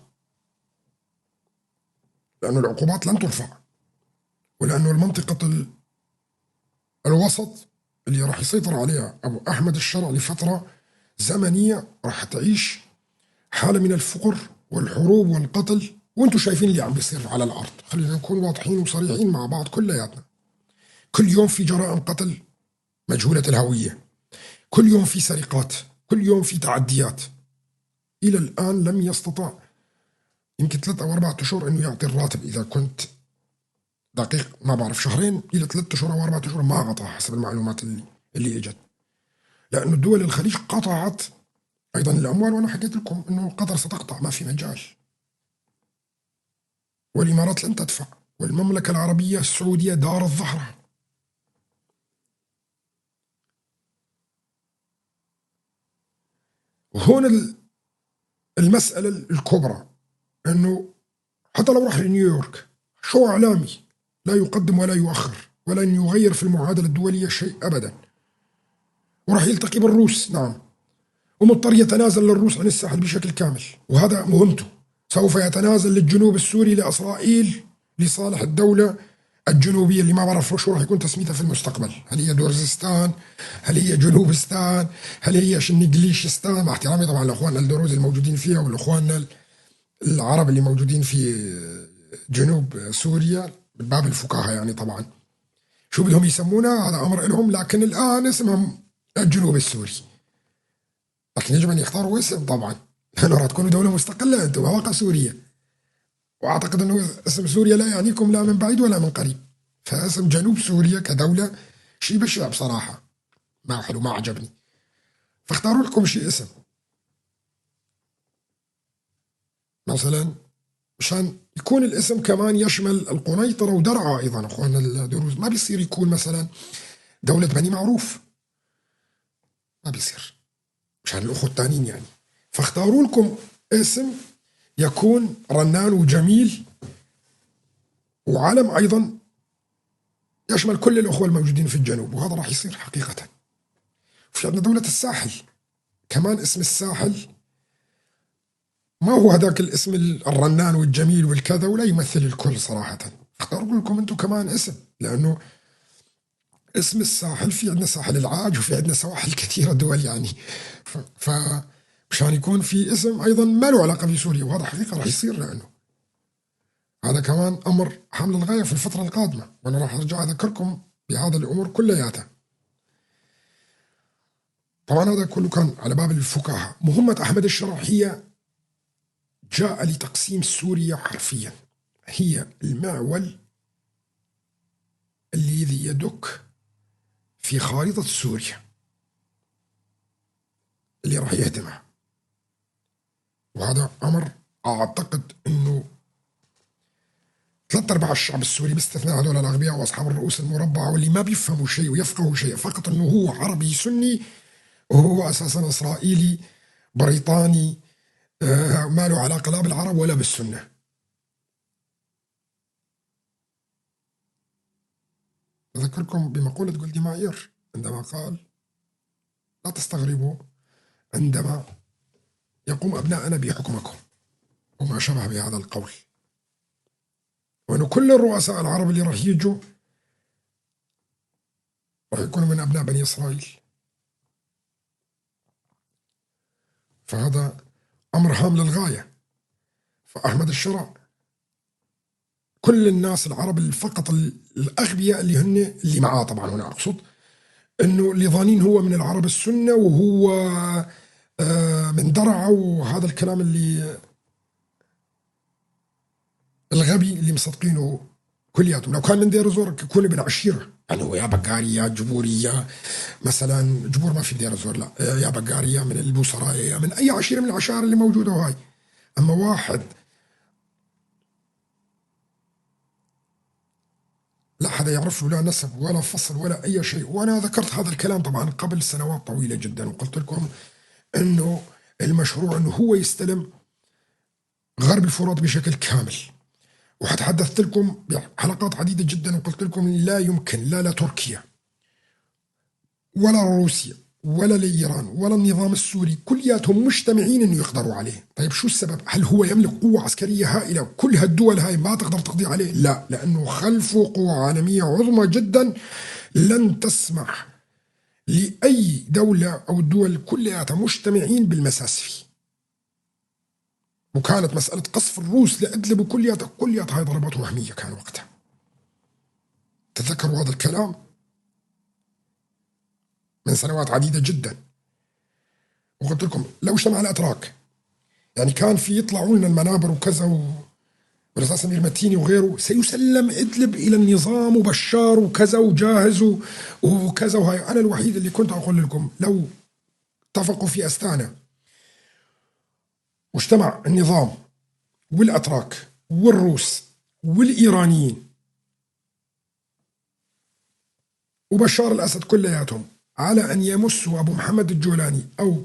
لأنه العقوبات لن ترفع، ولأنه المنطقة الوسط اللي راح يسيطر عليها أبو أحمد الشرع لفترة زمنية راح تعيش حالة من الفقر والحروب والقتل. وانتم شايفين اللي عم بيصير على الأرض. خلينا نكون واضحين وصريحين مع بعض كلياتنا. كل يوم في جرائم قتل مجهولة الهوية، كل يوم في سرقات، كل يوم في تعديات. إلى الآن لم يستطع يمكن 3 أو 4 أشهر أنه يعطي الراتب، إذا كنت دقيق ما بعرف، 2 إلى 3 أشهر أو 4 أشهر ما أعطى حسب المعلومات اللي إجت. لأنه الدول الخليج قطعت أيضا الأموال، وأنا حكيت لكم أنه قطر ستقطع، ما في مجال، والإمارات لن تدفع، والمملكة العربية السعودية دارت ظهرها. وهون المسألة الكبرى أنه حتى لو راح لنيويورك شو إعلامي لا يقدم ولا يؤخر، ولن يغير في المعادلة الدولية شيء أبدا. وراح يلتقي بالروس، نعم، ومضطر يتنازل للروس عن الساحل بشكل كامل، وهذا مهمته. سوف يتنازل للجنوب السوري لإسرائيل لصالح الدولة الجنوبية اللي ما بعرف شو راح يكون تسميتها في المستقبل، هل هي دورزستان، هل هي جنوبستان، هل هي شنقليشستان، مع احترامي طبعا لاخواننا الدروز الموجودين فيها والاخواننا العرب اللي موجودين في جنوب سوريا من باب الفكاهة يعني. طبعا شو بدهم يسمونها هذا امر لهم، لكن الان اسمهم الجنوب السوري، لكن يجب ان يختاروا اسم طبعا، لانه راح تكونوا دوله مستقله انتم واقع سوريا، واعتقد انه اسم سوريا لا يعنيكم لا من بعيد ولا من قريب، فاسم جنوب سوريا كدوله شيء بشع بصراحه، ما حلو، ما عجبني، فاختاروا لكم شيء اسم مثلا مشان يكون الاسم كمان يشمل القنيطره ودرعا ايضا. اخواننا الدروز ما بيصير يكون مثلا دوله بني معروف، ما بيصير مشان الاخوه الثانيين يعني، فاختاروا لكم اسم يكون رنان وجميل وعلم ايضا يشمل كل الاخوه الموجودين في الجنوب، وهذا راح يصير حقيقه. في عندنا دوله الساحل كمان، اسم الساحل ما هو هذاك الاسم الرنان والجميل والكذا، ولا يمثل الكل صراحه. اختاروا لكم انتم كمان اسم، لانه اسم الساحل في عندنا ساحل العاج وفي عندنا سواحل كثيره دول يعني، مشان يكون في اسم ايضا ما له علاقه بسوريا، وهذا حقيقه راح يصير، لانه هذا كمان امر حامل الغايه في الفتره القادمه، وانا راح ارجع اذكركم بهذا الامور كلياتها. طبعا هذا كله كان على باب الفكاهه. مهمه احمد الشرع هي جاء لتقسيم سوريا حرفيا، هي المعول الذي يدك في خارطه سوريا اللي راح يهدمها، وهذا امر اعتقد انه ثلاث ارباع الشعب السوري باستثناء هذول الاغبياء واصحاب الرؤوس المربعه واللي ما بيفهموا شيء ويفقهوا شيء، فقط انه هو عربي سني وهو اساسا اسرائيلي بريطاني، ما له علاقه لا بالعرب ولا بالسنه. اذكركم بمقوله جولدي مائير عندما قال: لا تستغربوا عندما يقوم ابناءنا بحكمكم، وما شبه بهذا القول، وانه كل الرؤساء العرب اللي راح يجوا راح يكونوا من ابناء بني اسرائيل. فهذا امر هام للغايه. فاحمد الشرع كل الناس العرب فقط الاغبياء اللي هن اللي معاه، طبعا هنا اقصد انه اللي ظانين هو من العرب السنه وهو من درعا، وهذا الكلام اللي الغبي اللي مصدقينه كلياتهم. لو كان من دير الزور يكون ابن عشيره، يعني هو يا بقاري يا جبوري يا مثلا جبور ما في دير الزور، لا يا بقاري يا من البوصرايه يا من اي عشيره من العشائر اللي موجوده وهاي. اما واحد لا حدا يعرف له لا نسب ولا فصل ولا أي شيء. وأنا ذكرت هذا الكلام طبعا قبل سنوات طويلة جدا، وقلت لكم أنه المشروع أنه هو يستلم غرب الفرات بشكل كامل، وحتحدثت لكم بحلقات عديدة جدا وقلت لكم لا يمكن لا تركيا ولا روسيا ولا لإيران ولا النظام السوري كلياتهم مجتمعين انه يقدروا عليه. طيب شو السبب؟ هل هو يملك قوة عسكرية هائلة كل هالدول هاي ما تقدر تقضي عليه؟ لا، لأنه خلفه قوة عالمية عظمى جدا لن تسمح لأي دولة أو الدول كلياتها مجتمعين بالمساس فيه. وكانت مسألة قصف الروس لأدلب كلياتها هاي ضربات وهمية كان وقتها، تذكروا هذا الكلام من سنوات عديدة جدا. وقلت لكم لو اجتمع الأتراك، يعني كان في يطلعوا لنا المنابر وكذا والأستاذ سمير متيني وغيره، سيسلم إدلب إلى النظام وبشار وكذا وجاهز وكذا وهاي. أنا الوحيد اللي كنت أقول لكم لو اتفقوا في أستانا واجتمع النظام والأتراك والروس والإيرانيين وبشار الأسد كلياتهم على أن يمسوا أبو محمد الجولاني أو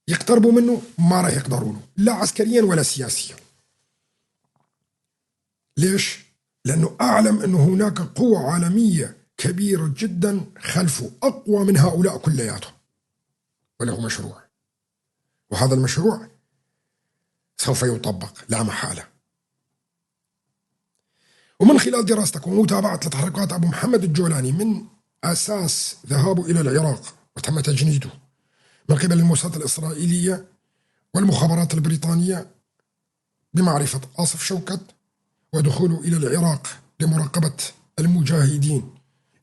يقتربوا منه، ما راح يقدروا له لا عسكريا ولا سياسيا. ليش؟ لأنه أعلم أنه هناك قوة عالمية كبيرة جدا خلفه أقوى من هؤلاء كلياتهم، وله مشروع، وهذا المشروع سوف يطبق لا محالة. ومن خلال دراستك ومتابعة لتحركات أبو محمد الجولاني من أساس ذهابه إلى العراق وتم تجنيده من قبل الموساد الإسرائيلية والمخابرات البريطانية بمعرفة آصف شوكت، ودخوله إلى العراق لمراقبة المجاهدين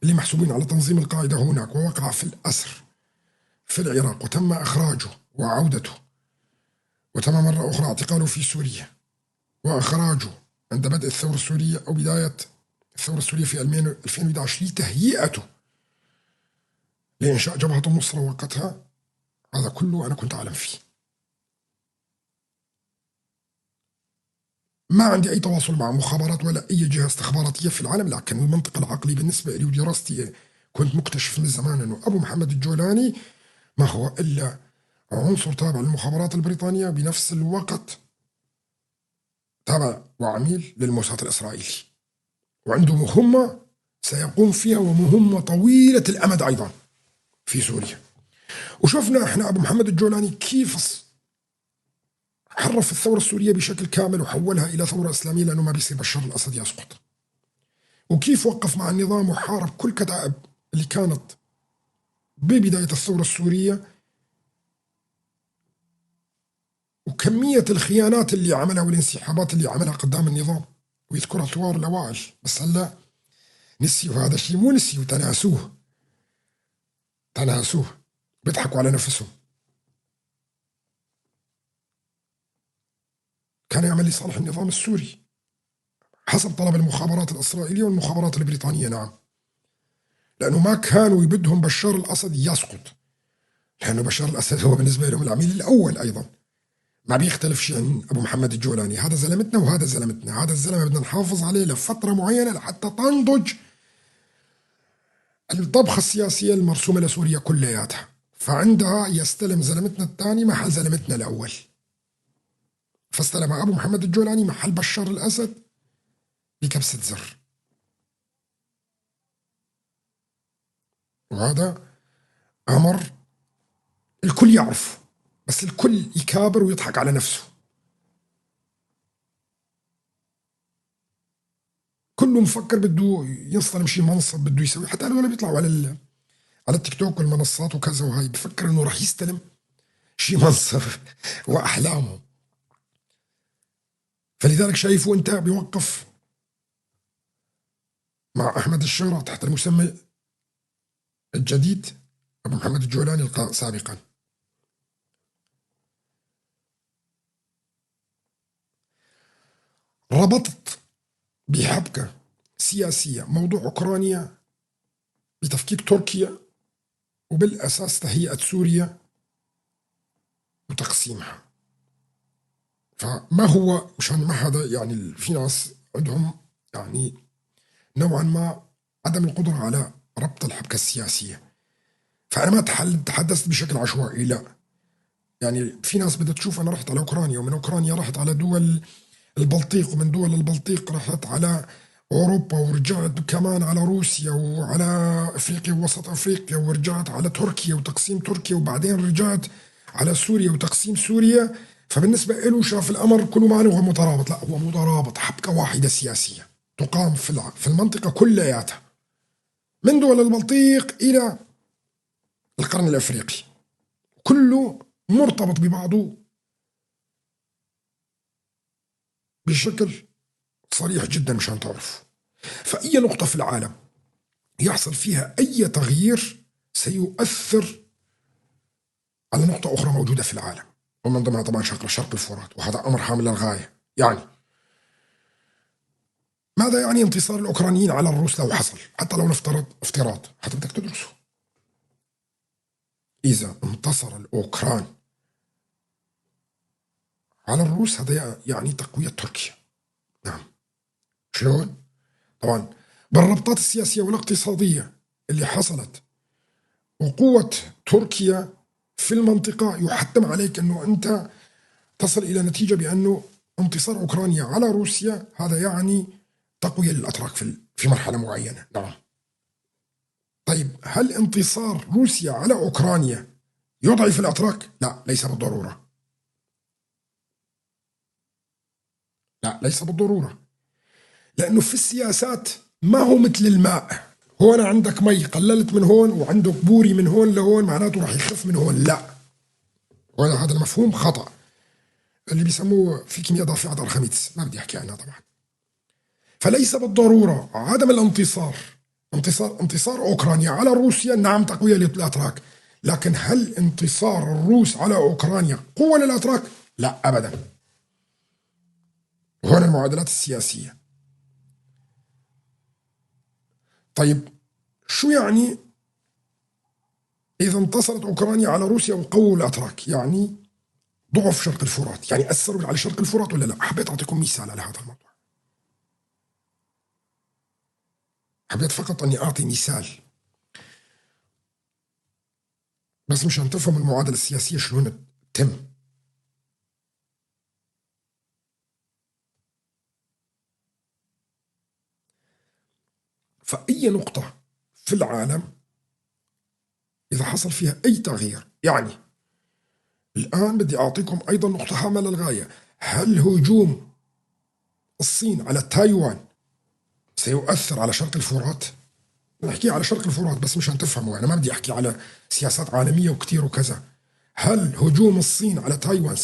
اللي محسوبين على تنظيم القاعدة هناك، ووقع في الأسر في العراق وتم إخراجه وعودته، وتم مرة أخرى اعتقاله في سوريا وإخراجه عند بدء الثورة السورية أو بداية الثورة السورية في 2011 لتهيئته لإنشاء جبهة النصرة وقتها. هذا كله أنا كنت أعلم فيه. ما عندي أي تواصل مع مخابرات ولا أي جهة استخباراتية في العالم، لكن المنطق العقلي بالنسبة لي ودراستي كنت مكتشف من زمان أنه أبو محمد الجولاني ما هو إلا عنصر تابع للمخابرات البريطانية، بنفس الوقت تابع وعميل للموساد الإسرائيلي، وعنده مهمة سيقوم فيها، ومهمة طويلة الأمد أيضا في سوريا. وشفنا احنا أبو محمد الجولاني كيف حرف الثورة السورية بشكل كامل وحولها إلى ثورة إسلامية لأنه ما بيصير بشار الأسد يسقط، وكيف وقف مع النظام وحارب كل كتائب اللي كانت ببداية الثورة السورية، وكمية الخيانات اللي عملها والانسحابات اللي عملها قدام النظام، ويذكرها ثوار الأوائل. بس هلا نسيوا هذا الشيء، مو نسيوا، تناسوه، بيضحكوا على نفسهم. كان يعمل لصالح النظام السوري حسب طلب المخابرات الإسرائيلية والمخابرات البريطانية، نعم، لأنه ما كانوا يبدهم بشار الأسد يسقط، لأنه بشار الأسد هو بالنسبة لهم العميل الأول أيضا، ما بيختلف شيء عن أبو محمد الجولاني. هذا زلمتنا وهذا زلمتنا، هذا الزلمة بدنا نحافظ عليه لفترة معينة لحتى تنضج الطبخة السياسية المرسومة لسوريا كلياتها، فعندها يستلم زلمتنا الثاني محل زلمتنا الأول. فاستلم أبو محمد الجولاني محل بشار الأسد بكبسة زر، وهذا أمر الكل يعرف، بس الكل يكابر ويضحك على نفسه. كله مفكر بده يستلم شيء منصب بده يسوي، حتى هذول بيطلعوا على التيك توك والمنصات وكذا، وهي بفكر انه راح يستلم شيء منصب واحلامه. فلذلك شايفه انت بيوقف مع احمد الشيرة تحت المسمى الجديد ابو محمد الجولاني سابقا. ربطت بحبكة سياسية موضوع أوكرانيا بتفكيك تركيا، وبالأساس تهيئة سوريا وتقسيمها. فما هو مشان ما هذا يعني في ناس عندهم يعني نوعا ما عدم القدرة على ربط الحبكة السياسية، فأنا ما تحدثت بشكل عشوائي، لا، يعني في ناس بدها تشوف أنا رحت على أوكرانيا، ومن أوكرانيا رحت على دول البلطيق، ومن دول البلطيق رحت على أوروبا، ورجعت كمان على روسيا وعلى أفريقيا ووسط أفريقيا، ورجعت على تركيا وتقسيم تركيا، وبعدين رجعت على سوريا وتقسيم سوريا. فبالنسبة له شاف الأمر كله معنا وهو مترابط، لا، هو مترابط، حبكة واحدة سياسية تقام في المنطقة كلياتها من دول البلطيق إلى القرن الأفريقي، كله مرتبط ببعضه بشكل صريح جدا مشان تعرف. فأي نقطة في العالم يحصل فيها أي تغيير سيؤثر على نقطة أخرى موجودة في العالم، ومن ضمنها طبعا شرق الفرات، وهذا أمر هام للغاية. يعني ماذا يعني انتصار الأوكرانيين على الروس لو حصل، حتى لو نفترض افتراض، حتى بدك تدرسه. إذا انتصر الأوكران على الروس هذا يعني تقوية تركيا، نعم. شلون؟ طبعا بالربطات السياسية والاقتصادية اللي حصلت وقوة تركيا في المنطقة، يحتم عليك أنه أنت تصل إلى نتيجة بأنه انتصار أوكرانيا على روسيا هذا يعني تقوية للأتراك في مرحلة معينة. نعم. طيب هل انتصار روسيا على أوكرانيا يضعف الأتراك؟ لا، ليس بالضرورة. لا، ليس بالضرورة، لأنه في السياسات ما هو مثل الماء. هون عندك مي، قللت من هون وعندك بوري من هون لهون معناته راح يخف من هون. لا، وهذا المفهوم خطأ اللي بيسموه في كيمياء دافعة أرخميدس، ما بدي أحكي عنها طبعا. فليس بالضرورة عدم انتصار أوكرانيا على روسيا نعم تقوية للأتراك، لكن هل انتصار الروس على أوكرانيا قوة للأتراك؟ لا أبدا. هنا المعادلات السياسية. طيب شو يعني إذا انتصرت أوكرانيا على روسيا وقووا الأتراك؟ يعني ضعف شرق الفرات، يعني أثروا على شرق الفرات ولا لا؟ حبيت أعطيكم مثال على هذا الموضوع، حبيت فقط أني أعطي مثال بس مشان تفهم المعادلة السياسية شلون تتم. فأي نقطة في العالم إذا حصل فيها أي تغيير، يعني الآن بدي أعطيكم أيضا نقطة هامة للغاية، هل هجوم الصين على تايوان سيؤثر على شرق الفرات؟ نحكي على شرق الفرات بس مشان تفهموا، أنا ما بدي أحكي على سياسات عالمية وكتير وكذا. هل هجوم الصين على تايوان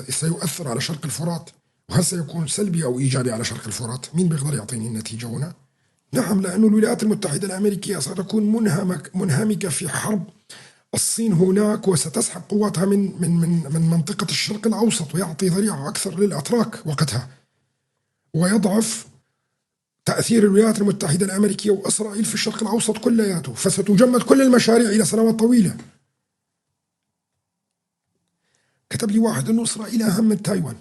سيؤثر على شرق الفرات؟ وهل سيكون سلبي أو إيجابي على شرق الفرات؟ مين بيقدر يعطيني النتيجة هنا؟ نعم، لأن الولايات المتحدة الأمريكية ستكون منهمكة في حرب الصين هناك، وستسحب قواتها من منطقة الشرق الأوسط، ويعطي ذريعة أكثر للأتراك وقتها، ويضعف تأثير الولايات المتحدة الأمريكية وإسرائيل في الشرق الأوسط كلياته، فستجمد كل المشاريع إلى سنوات طويلة. كتب لي واحد أنه إسرائيل أهم من تايوان.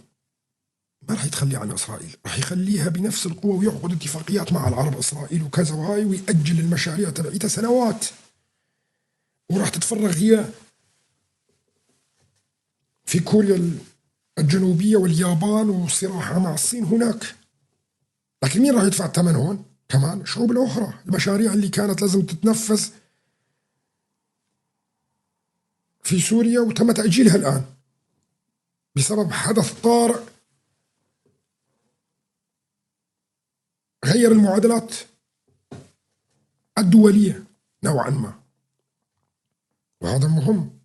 ما راح يتخلي عن إسرائيل، راح يخليها بنفس القوة ويعقد اتفاقيات مع العرب إسرائيل وكذا وهاي، ويأجل المشاريع تبعيتها سنوات، وراح تتفرغ هي في كوريا الجنوبية واليابان وصراعها مع الصين هناك. لكن مين راح يدفع الثمن هون؟ كمان الشعوب الأخرى، المشاريع اللي كانت لازم تتنفذ في سوريا وتم تأجيلها الآن بسبب حدث طارئ غير المعادلات الدولية نوعا ما. وهذا مهم،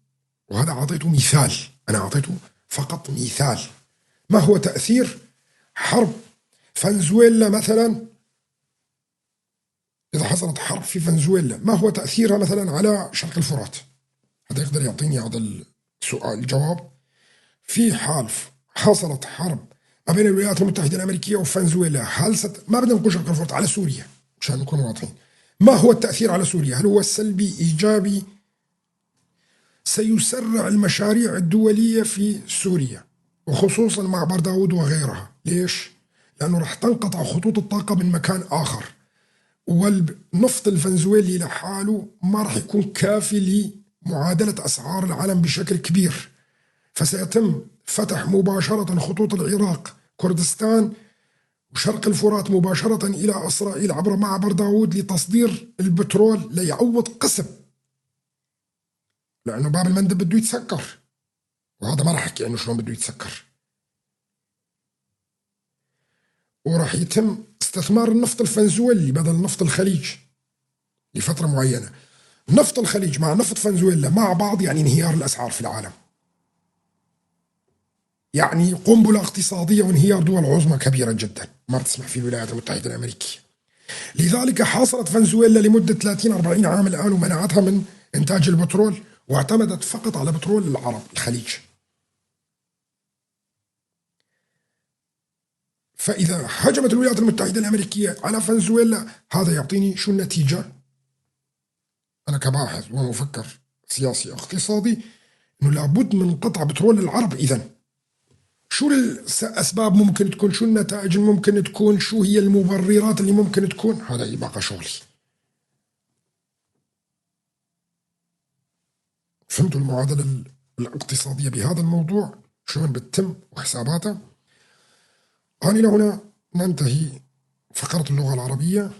وهذا أعطيته مثال، أنا أعطيته فقط مثال. ما هو تأثير حرب فنزويلا مثلا؟ إذا حصلت حرب في فنزويلا ما هو تأثيرها مثلا على شرق الفرات؟ هذا يقدر يعطيني هذا السؤال الجواب. في حال حصلت حرب ما بين الولايات المتحدة الأمريكية وفنزويلا، ما بدنا نقول شرق الفرات، على سوريا عشان نكون واضحين، ما هو التأثير على سوريا؟ هل هو سلبي إيجابي؟ سيسرع المشاريع الدولية في سوريا وخصوصا معبر داود وغيرها. ليش؟ لأنه رح تنقطع خطوط الطاقة من مكان آخر، والنفط الفنزويلي لحاله ما رح يكون كافي لمعادلة أسعار العالم بشكل كبير، فسيتم فتح مباشرة خطوط العراق كردستان وشرق الفرات مباشرة إلى إسرائيل عبر معبر داود لتصدير البترول ليعوض قسم، لأنه باب المندب بده يتسكر، وهذا ما راح أحكي عنه شلون بده يتسكر. وراح يتم استثمار النفط الفنزويلي بدل نفط الخليج لفترة معينة. نفط الخليج مع نفط فنزويلا مع بعض يعني انهيار الأسعار في العالم، يعني قنبلة اقتصادية وانهيار دول عظمى كبيرة جدا ما تسمح فيه الولايات المتحدة الأمريكية. لذلك حاصرت فنزويلا لمدة 30-40 عام الآن ومنعتها من إنتاج البترول، واعتمدت فقط على بترول العرب الخليج. فإذا هجمت الولايات المتحدة الأمريكية على فنزويلا هذا يعطيني شو النتيجة؟ أنا كباحث ومفكر سياسي اقتصادي أنه لابد من قطع بترول العرب. إذن شو الأسباب ممكن تكون؟ شو النتائج ممكن تكون؟ شو هي المبررات اللي ممكن تكون؟ هذا يبقى شغلي. فهمتوا المعادلة الاقتصادية بهذا الموضوع شلون بتتم وحساباتها؟ أنا إلى هنا ننتهي فقرة اللغة العربية